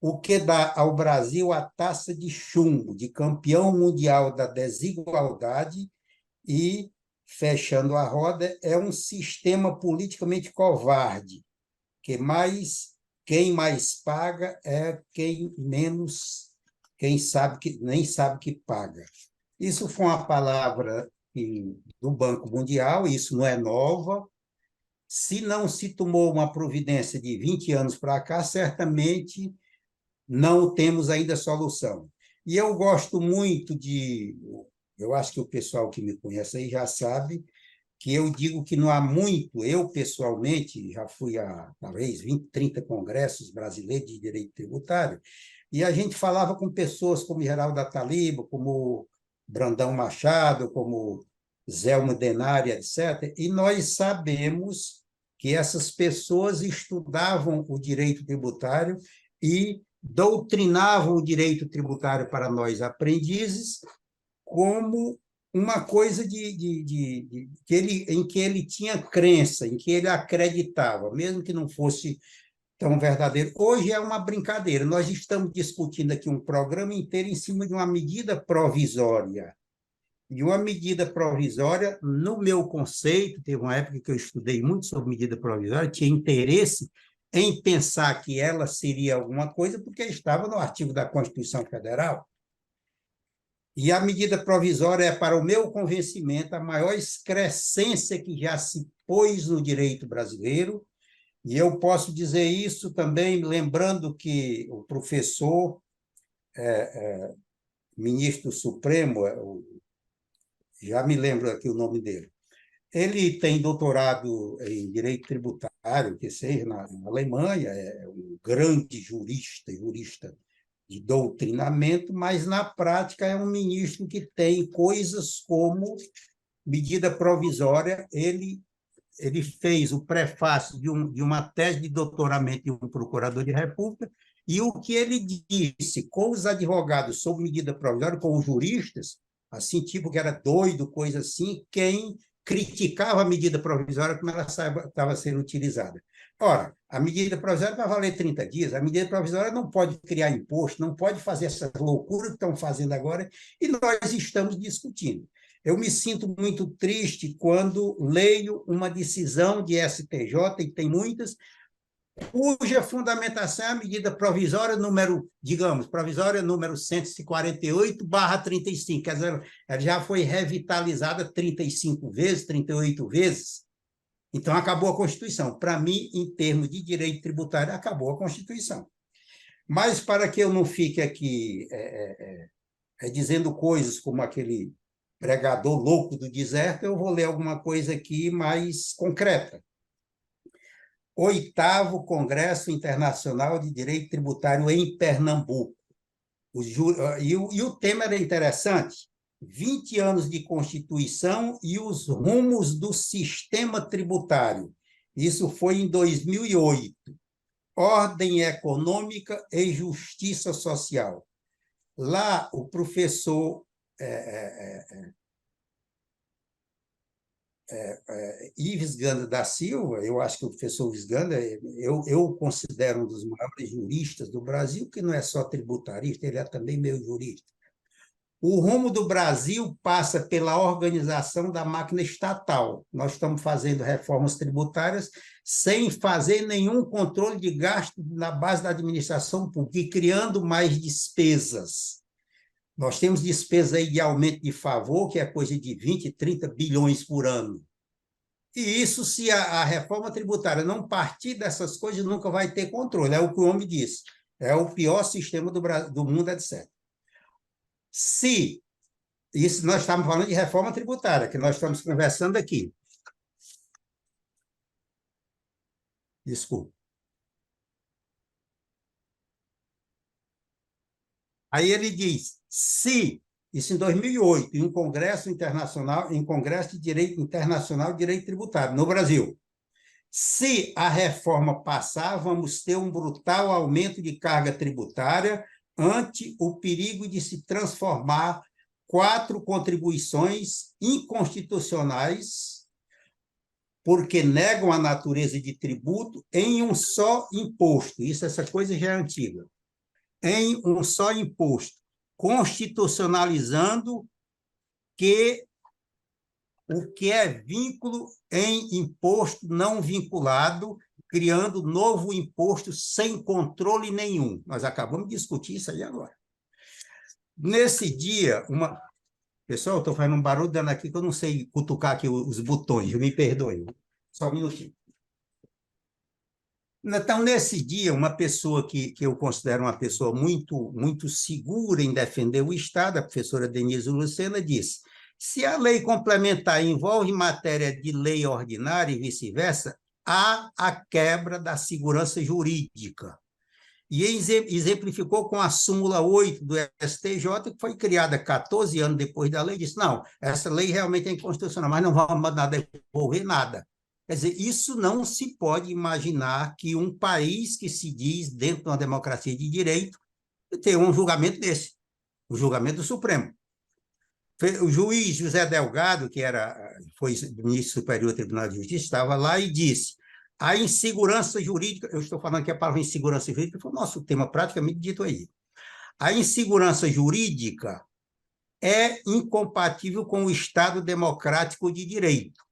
o que dá ao Brasil a taça de chumbo de campeão mundial da desigualdade e, fechando a roda, é um sistema politicamente covarde, que quem mais paga é quem sabe que nem sabe que paga. Isso foi uma palavra do Banco Mundial, isso não é nova. Se não se tomou uma providência de 20 anos para cá, certamente não temos ainda solução. E eu gosto muito eu acho que o pessoal que me conhece aí já sabe, que eu digo que não há muito, eu pessoalmente já fui a talvez 20, 30 congressos brasileiros de direito tributário, e a gente falava com pessoas como Geraldo Ataliba, como Brandão Machado, como Zelmo Denari, etc., e nós sabemos que essas pessoas estudavam o direito tributário e doutrinavam o direito tributário para nós aprendizes como uma coisa em que ele tinha crença, em que ele acreditava, mesmo que não fosse tão verdadeiro. Hoje é uma brincadeira. Nós estamos discutindo aqui um programa inteiro em cima de uma medida provisória. E uma medida provisória, no meu conceito, teve uma época que eu estudei muito sobre medida provisória, tinha interesse em pensar que ela seria alguma coisa, porque estava no artigo da Constituição Federal. E a medida provisória é, para o meu convencimento, a maior excrescência que já se pôs no direito brasileiro. E eu posso dizer isso também lembrando que o professor, ministro Supremo, já me lembro aqui o nome dele, ele tem doutorado em direito tributário, que seja na Alemanha, é um grande jurista de doutrinamento, mas, na prática, é um ministro que tem coisas como medida provisória. Ele fez o prefácio de uma tese de doutoramento de um procurador de república, e o que ele disse com os advogados sobre medida provisória, com os juristas, assim, tipo que era doido, coisa assim, quem criticava a medida provisória como ela estava sendo utilizada. Ora, a medida provisória vai valer 30 dias, a medida provisória não pode criar imposto, não pode fazer essas loucuras que estão fazendo agora, e nós estamos discutindo. Eu me sinto muito triste quando leio uma decisão de STJ, e tem muitas, cuja fundamentação é a medida provisória número 148/35, quer dizer, ela já foi revitalizada 35 vezes, 38 vezes. Então, acabou a Constituição. Para mim, em termos de direito tributário, acabou a Constituição. Mas, para que eu não fique aqui dizendo coisas como aquele pregador louco do deserto, eu vou ler alguma coisa aqui mais concreta. 8º Congresso Internacional de Direito Tributário em Pernambuco. E o tema era interessante: 20 anos de Constituição e os rumos do sistema tributário. Isso foi em 2008. Ordem econômica e justiça social. Lá, o professor Ives Ganda da Silva, eu acho que o professor Ives Ganda, eu considero um dos maiores juristas do Brasil, que não é só tributarista, ele é também meio jurista. O rumo do Brasil passa pela organização da máquina estatal. Nós estamos fazendo reformas tributárias sem fazer nenhum controle de gasto na base da administração pública e criando mais despesas. Nós temos despesas aí de aumento de favor, que é coisa de 20, 30 bilhões por ano. E isso, se a reforma tributária não partir dessas coisas, nunca vai ter controle. É o que o homem disse. É o pior sistema do mundo, etc. Isso nós estamos falando de reforma tributária, que nós estamos conversando aqui. Desculpa. Aí ele diz, isso em 2008, em um Congresso Internacional, em Congresso de Direito Internacional de Direito Tributário, no Brasil. Se a reforma passar, vamos ter um brutal aumento de carga tributária ante o perigo de se transformar 4 contribuições inconstitucionais, porque negam a natureza de tributo, em um só imposto. Essa coisa já é antiga. em um só imposto, constitucionalizando que o que é vínculo em imposto não vinculado, criando novo imposto sem controle nenhum. Nós acabamos de discutir isso aí agora. Nesse dia, Pessoal, estou fazendo um barulho dando aqui que eu não sei cutucar aqui os botões, me perdoem. Só um minutinho. Então, nesse dia, uma pessoa que eu considero uma pessoa muito segura em defender o Estado, a professora Denise Lucena, disse: se a lei complementar envolve matéria de lei ordinária e vice-versa, há a quebra da segurança jurídica. E exemplificou com a súmula 8 do STJ, que foi criada 14 anos depois da lei, disse: não, essa lei realmente é inconstitucional, mas não vamos mandar devolver nada. Quer dizer, isso não se pode imaginar que um país que se diz dentro de uma democracia de direito tenha um julgamento desse, o julgamento do Supremo. O juiz José Delgado, que foi ministro superior do Tribunal de Justiça, estava lá e disse: a insegurança jurídica, eu estou falando que a palavra insegurança jurídica foi o nosso tema praticamente dito aí. A insegurança jurídica é incompatível com o Estado democrático de direito.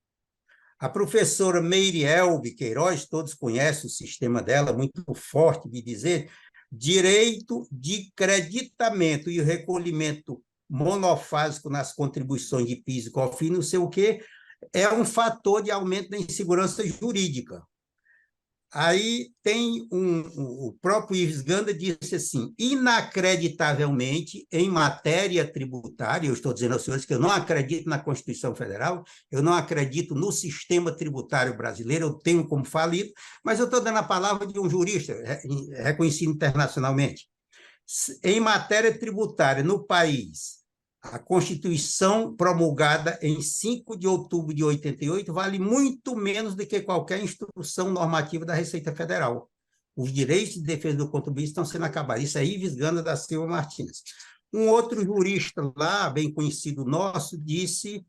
A professora Meire Elbe Queiroz, todos conhecem o sistema dela, muito forte de dizer: direito de creditamento e recolhimento monofásico nas contribuições de PIS e COFINS, não sei o quê, é um fator de aumento da insegurança jurídica. Aí tem o próprio Ives Ganda disse assim: inacreditavelmente, em matéria tributária, eu estou dizendo aos senhores que eu não acredito na Constituição Federal, eu não acredito no sistema tributário brasileiro, eu tenho como falido, mas eu estou dando a palavra de um jurista reconhecido internacionalmente. Em matéria tributária, no país, a Constituição promulgada em 5 de outubro de 88 vale muito menos do que qualquer instrução normativa da Receita Federal. Os direitos de defesa do contribuinte estão sendo acabados. Isso é Ives Ganda da Silva Martins. Um outro jurista lá, bem conhecido nosso, disse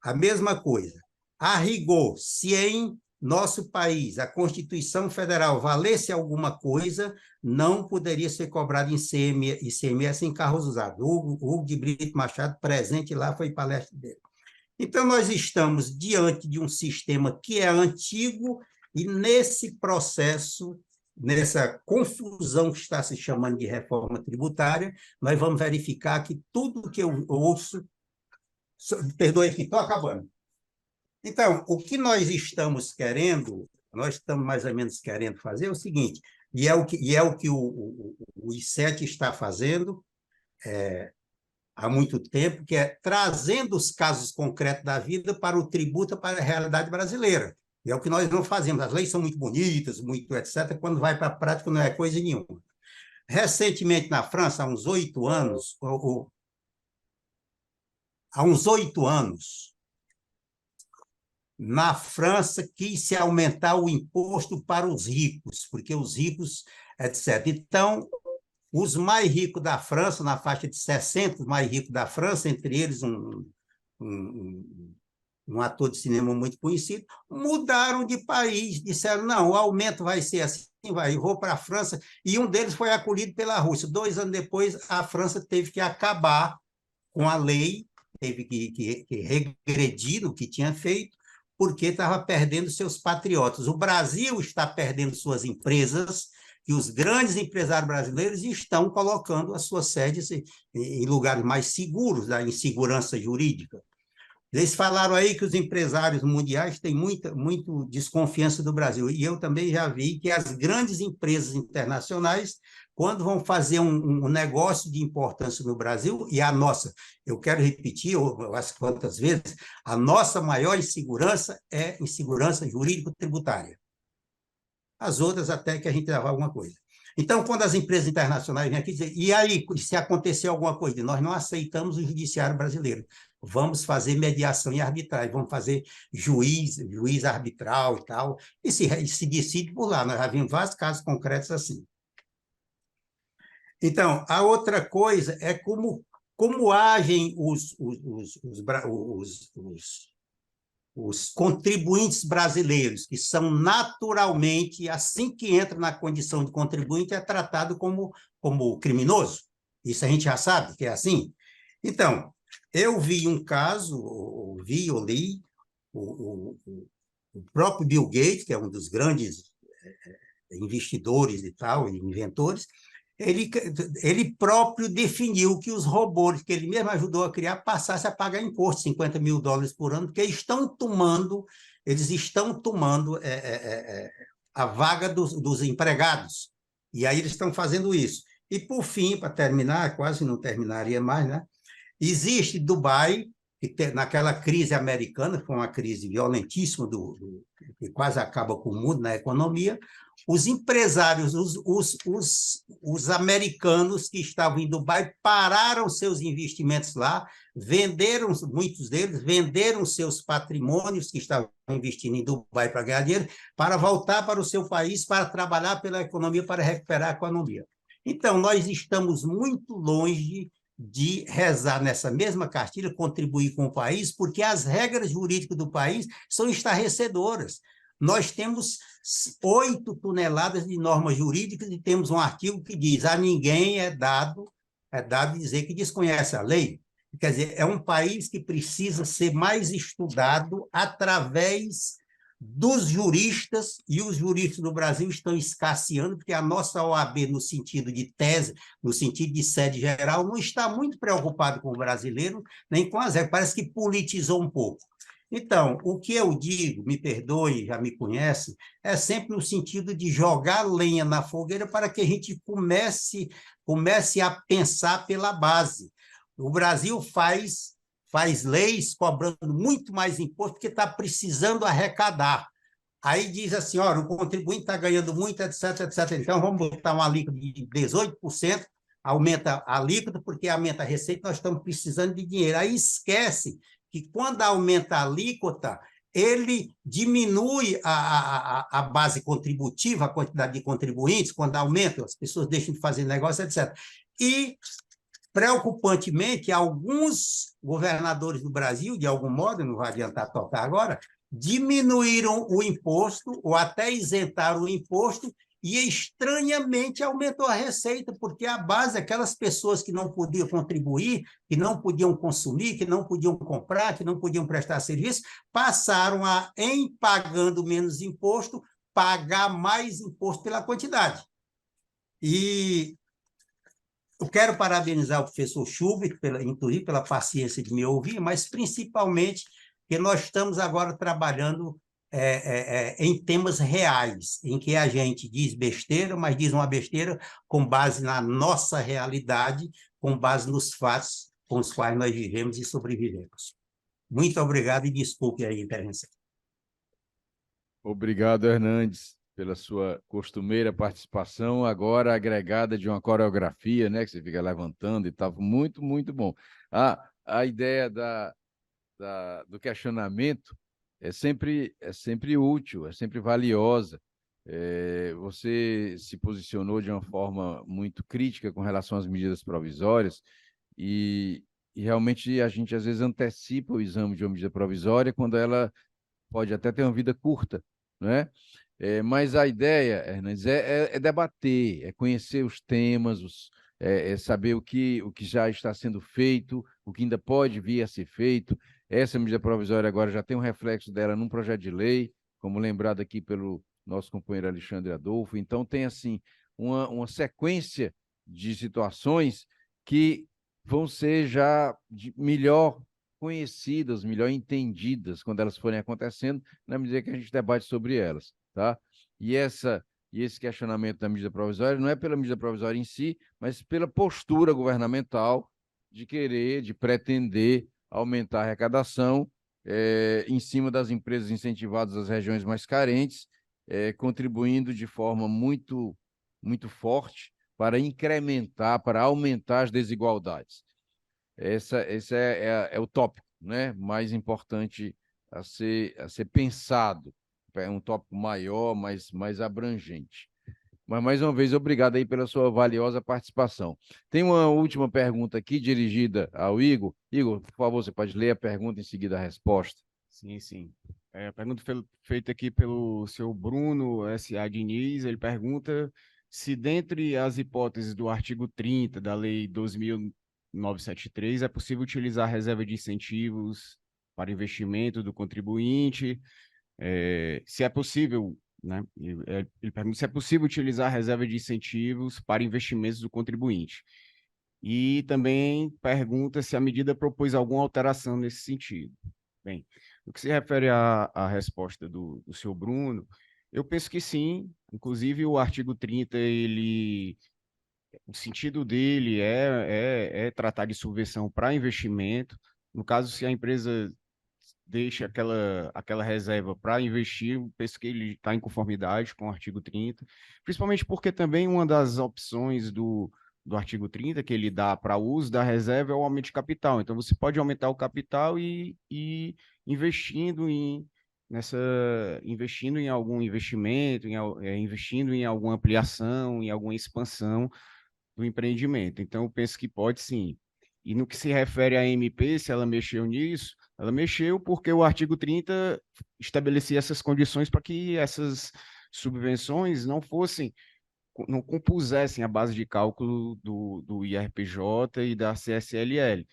a mesma coisa. A rigor, se em nosso país a Constituição Federal valesse alguma coisa, não poderia ser cobrado ICMS em carros usados. Hugo de Brito Machado, presente lá, foi palestra dele. Então, nós estamos diante de um sistema que é antigo e, nesse processo, nessa confusão que está se chamando de reforma tributária, nós vamos verificar que tudo que eu ouço... Perdoe aqui, estou acabando. Então, o que nós estamos mais ou menos querendo fazer é o seguinte, e é o que o I7 está fazendo há muito tempo, que é trazendo os casos concretos da vida para o tributo, para a realidade brasileira. E é o que nós não fazemos. As leis são muito bonitas, muito etc., quando vai para a prática não é coisa nenhuma. Recentemente, na França, há uns 8 anos, na França, quis se aumentar o imposto para os ricos, porque os ricos, etc. Então, os mais ricos da França, na faixa de 60 mais ricos da França, entre eles um ator de cinema muito conhecido, mudaram de país, disseram: não, o aumento vai ser assim, eu vou para a França, e um deles foi acolhido pela Rússia. 2 anos depois, a França teve que acabar com a lei, teve que regredir no que tinha feito, porque estava perdendo seus patriotas. O Brasil está perdendo suas empresas, e os grandes empresários brasileiros estão colocando as suas sedes em lugares mais seguros da insegurança jurídica. Eles falaram aí que os empresários mundiais têm muita desconfiança do Brasil, e eu também já vi que as grandes empresas internacionais, quando vão fazer um negócio de importância no Brasil, e a nossa, eu quero repetir, eu acho quantas vezes, a nossa maior insegurança é insegurança jurídico-tributária. As outras até que a gente leva alguma coisa. Então, quando as empresas internacionais vêm aqui dizer: e aí, se acontecer alguma coisa, nós não aceitamos o judiciário brasileiro, vamos fazer mediação e arbitragem, vamos fazer juiz arbitral e tal, e se decide por lá. Nós já vimos vários casos concretos assim. Então, a outra coisa é como agem os contribuintes brasileiros, que são naturalmente, assim que entra na condição de contribuinte, é tratado como criminoso. Isso a gente já sabe que é assim. Então, eu vi um caso, ou li, o próprio Bill Gates, que é um dos grandes investidores e tal, e inventores, ele próprio definiu que os robôs que ele mesmo ajudou a criar passassem a pagar imposto, $50 mil por ano, porque eles estão tomando a vaga dos empregados. E aí eles estão fazendo isso. E, por fim, para terminar, quase não terminaria mais, né? Existe Dubai, naquela crise americana, que foi uma crise violentíssima, que quase acaba com o mundo na economia, os empresários, os americanos que estavam em Dubai pararam seus investimentos lá, muitos deles venderam seus patrimônios que estavam investindo em Dubai para ganhar dinheiro, para voltar para o seu país, para trabalhar pela economia, para recuperar a economia. Então, nós estamos muito longe de rezar nessa mesma cartilha, contribuir com o país, porque as regras jurídicas do país são estarrecedoras. Nós temos 8 toneladas de normas jurídicas e temos um artigo que diz: a ninguém é dado dizer que desconhece a lei. Quer dizer, é um país que precisa ser mais estudado através dos juristas, e os juristas do Brasil estão escasseando, porque a nossa OAB, no sentido de tese, no sentido de sede geral, não está muito preocupado com o brasileiro, nem com as regras, parece que politizou um pouco. Então, o que eu digo, me perdoe, já me conhece, é sempre no sentido de jogar lenha na fogueira para que a gente comece a pensar pela base. O Brasil faz leis cobrando muito mais imposto porque está precisando arrecadar. Aí diz assim, olha, o contribuinte está ganhando muito, etc, etc. Então, vamos botar uma alíquota de 18%, aumenta a alíquota porque aumenta a receita, nós estamos precisando de dinheiro. Aí esquece que quando aumenta a alíquota, ele diminui a base contributiva, a quantidade de contribuintes, quando aumenta, as pessoas deixam de fazer negócio, etc. E, preocupantemente, alguns governadores do Brasil, de algum modo, não vai adiantar tocar agora, diminuíram o imposto ou até isentaram o imposto e, estranhamente, aumentou a receita, porque a base, aquelas pessoas que não podiam contribuir, que não podiam consumir, que não podiam comprar, que não podiam prestar serviço, passaram a, em pagando menos imposto, pagar mais imposto pela quantidade. E eu quero parabenizar o professor Schubert, inclusive pela paciência de me ouvir, mas principalmente que nós estamos agora trabalhando em temas reais, em que a gente diz besteira, mas diz uma besteira com base na nossa realidade, com base nos fatos com os quais nós vivemos e sobrevivemos. Muito obrigado e desculpe a intervenção. Obrigado, Hernandes, pela sua costumeira participação, agora agregada de uma coreografia, né, que você fica levantando e tal, muito, muito bom. A ideia do questionamento é sempre útil, é sempre valiosa. Você se posicionou de uma forma muito crítica com relação às medidas provisórias e realmente a gente às vezes antecipa o exame de uma medida provisória quando ela pode até ter uma vida curta, né? Mas a ideia, Hernandes, é debater, é conhecer os temas, é saber o que já está sendo feito, o que ainda pode vir a ser feito. Essa medida provisória agora já tem um reflexo dela num projeto de lei, como lembrado aqui pelo nosso companheiro Alexandre Adolfo. Então, tem, assim, uma sequência de situações que vão ser já melhor conhecidas, melhor entendidas quando elas forem acontecendo, na medida que a gente debate sobre elas, tá? E esse questionamento da medida provisória não é pela medida provisória em si, mas pela postura governamental de querer, de pretender aumentar a arrecadação em cima das empresas incentivadas das regiões mais carentes, contribuindo de forma muito, muito forte para incrementar, para aumentar as desigualdades. Esse é o tópico, né, mais importante a ser pensado. É um tópico maior, mais abrangente. Mas, mais uma vez, obrigado aí pela sua valiosa participação. Tem uma última pergunta aqui, dirigida ao Igor. Igor, por favor, você pode ler a pergunta e em seguida a resposta. Sim, sim. A pergunta feita aqui pelo seu Bruno S.A. Diniz, ele pergunta se, dentre as hipóteses do artigo 30 da Lei 2.973, é possível utilizar a reserva de incentivos para investimento do contribuinte, se é possível, né? Ele pergunta se é possível utilizar a reserva de incentivos para investimentos do contribuinte. E também pergunta se a medida propôs alguma alteração nesse sentido. Bem, no que se refere à resposta do senhor Bruno, eu penso que sim. Inclusive, o artigo 30, o sentido dele é tratar de subvenção para investimento. No caso, se a empresa deixa aquela reserva para investir, eu penso que ele está em conformidade com o artigo 30, principalmente porque também uma das opções do artigo 30 que ele dá para o uso da reserva é o aumento de capital. Então, você pode aumentar o capital e investindo investindo em algum investimento, investindo em alguma ampliação, em alguma expansão do empreendimento. Então, eu penso que pode sim. E no que se refere à MP, se ela mexeu nisso, ela mexeu porque o artigo 30 estabelecia essas condições para que essas subvenções não compusessem a base de cálculo do IRPJ e da CSLL.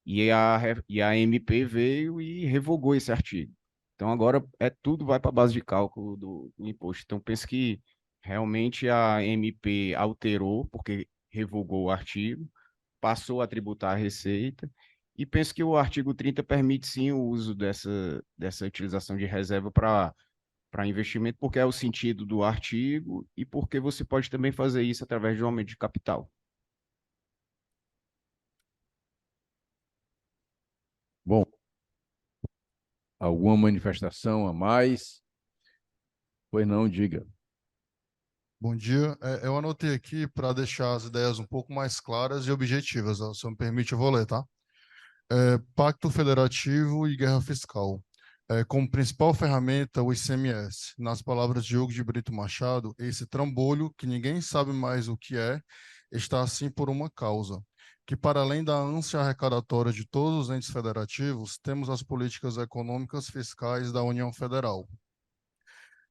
E a MP veio e revogou esse artigo. Então, agora tudo vai para a base de cálculo do imposto. Então, penso que realmente a MP alterou, porque revogou o artigo, passou a tributar a receita, e penso que o artigo 30 permite sim o uso dessa utilização de reserva para investimento, porque é o sentido do artigo e porque você pode também fazer isso através de um aumento de capital. Bom, alguma manifestação a mais? Pois não, diga. Bom dia. Eu anotei aqui para deixar as ideias um pouco mais claras e objetivas. Ó. Se me permite, eu vou ler, tá? Pacto Federativo e Guerra Fiscal. Como principal ferramenta, o ICMS. Nas palavras de Hugo de Brito Machado, esse trambolho, que ninguém sabe mais o que é, está assim por uma causa. Que, para além da ânsia arrecadatória de todos os entes federativos, temos as políticas econômicas fiscais da União Federal,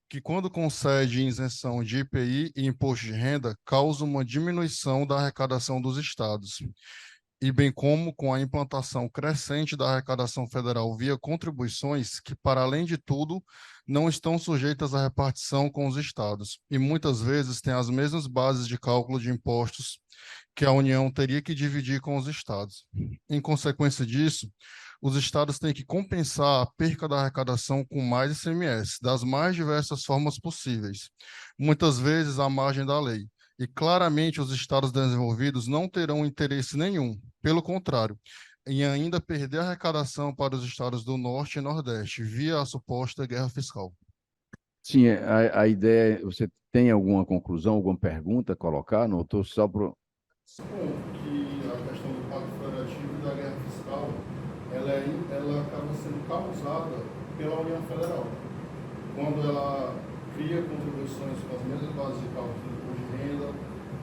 que, quando concede isenção de IPI e imposto de renda, causa uma diminuição da arrecadação dos estados, e bem como com a implantação crescente da arrecadação federal via contribuições, que, para além de tudo, não estão sujeitas à repartição com os estados, e muitas vezes têm as mesmas bases de cálculo de impostos que a União teria que dividir com os estados. Em consequência disso, os estados têm que compensar a perca da arrecadação com mais ICMS, das mais diversas formas possíveis, muitas vezes à margem da lei. E claramente os estados desenvolvidos não terão interesse nenhum, pelo contrário, em ainda perder a arrecadação para os estados do Norte e Nordeste, via a suposta guerra fiscal. Sim, a ideia, você tem alguma conclusão, alguma pergunta a colocar? Não estou só para... Que a questão do Pacto Federativo e da guerra fiscal, ela acaba sendo causada pela União Federal. Quando ela cria contribuições com as mesmas bases de cálculo do imposto de renda,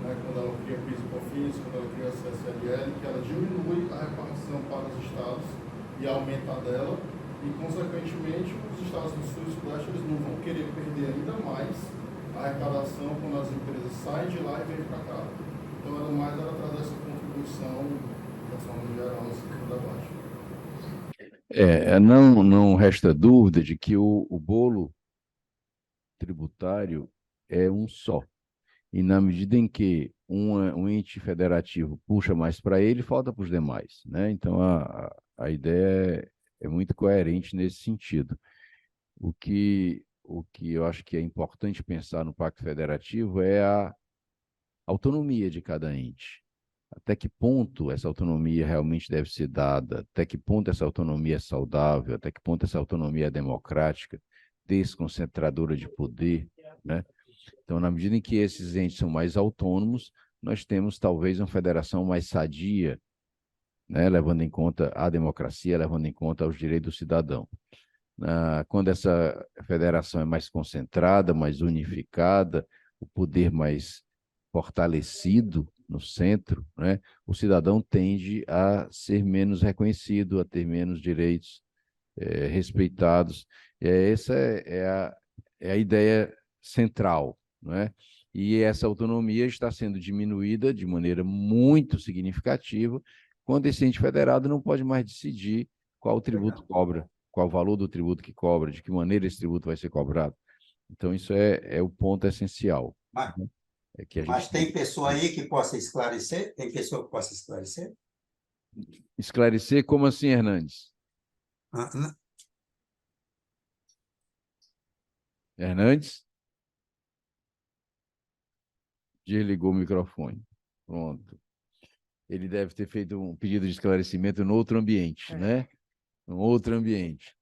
né, quando ela cria PIS e COFINS, quando ela cria a CSLL, que ela diminui a repartição para os estados e aumenta a dela, e, consequentemente, os estados do Sul e Sudeste eles não vão querer perder ainda mais a arrecadação quando as empresas saem de lá e vêm para cá. Então, era mais ela trazer essa contribuição, de forma geral, nesse debate. Não resta dúvida de que o bolo tributário é um só. E na medida em que um ente federativo puxa mais para ele, falta para os demais, né? Então, a ideia é muito coerente nesse sentido. O que eu acho que é importante pensar no Pacto Federativo é a autonomia de cada ente. Até que ponto essa autonomia realmente deve ser dada, até que ponto essa autonomia é saudável, até que ponto essa autonomia é democrática, desconcentradora de poder, né? Então, na medida em que esses entes são mais autônomos, nós temos talvez uma federação mais sadia, né? Levando em conta a democracia, levando em conta os direitos do cidadão. Quando essa federação é mais concentrada, mais unificada, o poder mais fortalecido no centro, né, o cidadão tende a ser menos reconhecido, a ter menos direitos, respeitados. Essa é a ideia central, não é? E essa autonomia está sendo diminuída de maneira muito significativa, quando esse ente federado não pode mais decidir qual o tributo cobra, qual o valor do tributo que cobra, de que maneira esse tributo vai ser cobrado. Então, isso é o ponto essencial. Mas tem pessoa aí que possa esclarecer? Tem pessoa que possa esclarecer? Esclarecer, como assim, Hernandes? Hernandes? Desligou o microfone. Pronto. Ele deve ter feito um pedido de esclarecimento em outro ambiente, né? Em outro ambiente.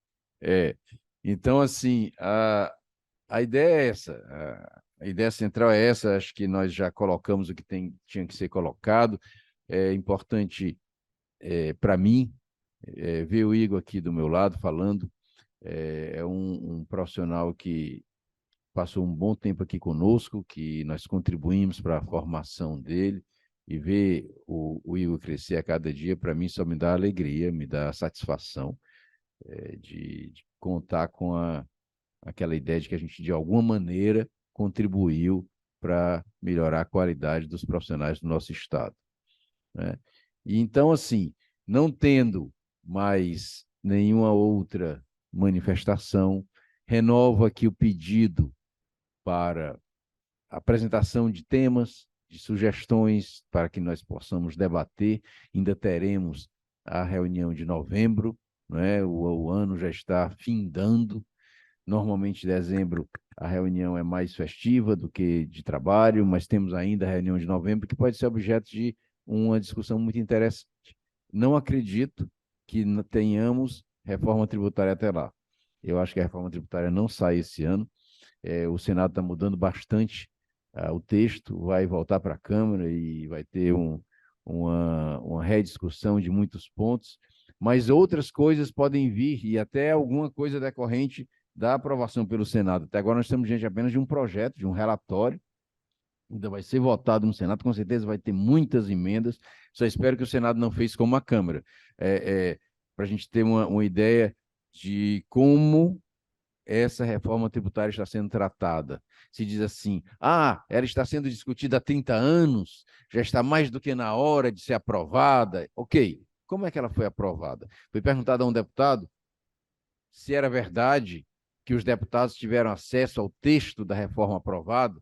Então, assim, a ideia é essa. A ideia central é essa. Acho que nós já colocamos o que tinha que ser colocado. É importante, para mim, ver o Igor aqui do meu lado falando. É um profissional que passou um bom tempo aqui conosco, que nós contribuímos para a formação dele, e ver o Igor crescer a cada dia, para mim, só me dá alegria, me dá satisfação de contar com aquela ideia de que a gente, de alguma maneira, contribuiu para melhorar a qualidade dos profissionais do nosso Estado, né? E então, assim, não tendo mais nenhuma outra manifestação, renovo aqui o pedido para apresentação de temas, de sugestões para que nós possamos debater. Ainda teremos a reunião de novembro, né? O ano já está findando. Normalmente, em dezembro, a reunião é mais festiva do que de trabalho, mas temos ainda a reunião de novembro, que pode ser objeto de uma discussão muito interessante. Não acredito que tenhamos reforma tributária até lá. Eu acho que a reforma tributária não sai esse ano. O Senado está mudando bastante o texto, vai voltar para a Câmara e vai ter uma rediscussão de muitos pontos, mas outras coisas podem vir e até alguma coisa decorrente da aprovação pelo Senado. Até agora nós estamos diante apenas de um projeto, de um relatório, ainda vai ser votado no Senado, com certeza vai ter muitas emendas, só espero que o Senado não fez como a Câmara, para a gente ter uma ideia de como essa reforma tributária está sendo tratada. Se diz assim, ela está sendo discutida há 30 anos, já está mais do que na hora de ser aprovada. Ok, como é que ela foi aprovada? Foi perguntado a um deputado se era verdade que os deputados tiveram acesso ao texto da reforma aprovada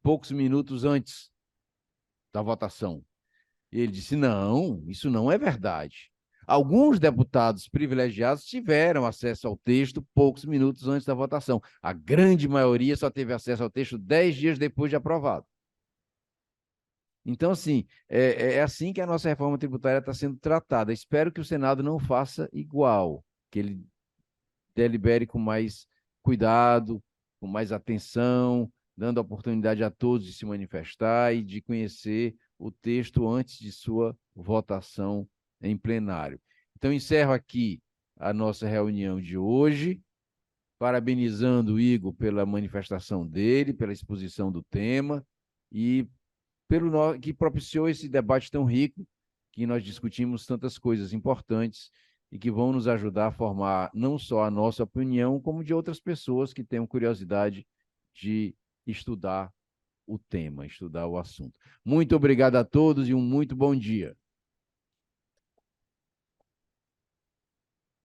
poucos minutos antes da votação. E ele disse, não, isso não é verdade. Alguns deputados privilegiados tiveram acesso ao texto poucos minutos antes da votação. A grande maioria só teve acesso ao texto 10 dias depois de aprovado. Então, assim, é assim que a nossa reforma tributária está sendo tratada. Espero que o Senado não faça igual, que ele delibere com mais cuidado, com mais atenção, dando a oportunidade a todos de se manifestar e de conhecer o texto antes de sua votação em plenário. Então, encerro aqui a nossa reunião de hoje, parabenizando o Igor pela manifestação dele, pela exposição do tema e que propiciou esse debate tão rico, que nós discutimos tantas coisas importantes e que vão nos ajudar a formar não só a nossa opinião, como de outras pessoas que tenham curiosidade de estudar o tema, estudar o assunto. Muito obrigado a todos e um muito bom dia.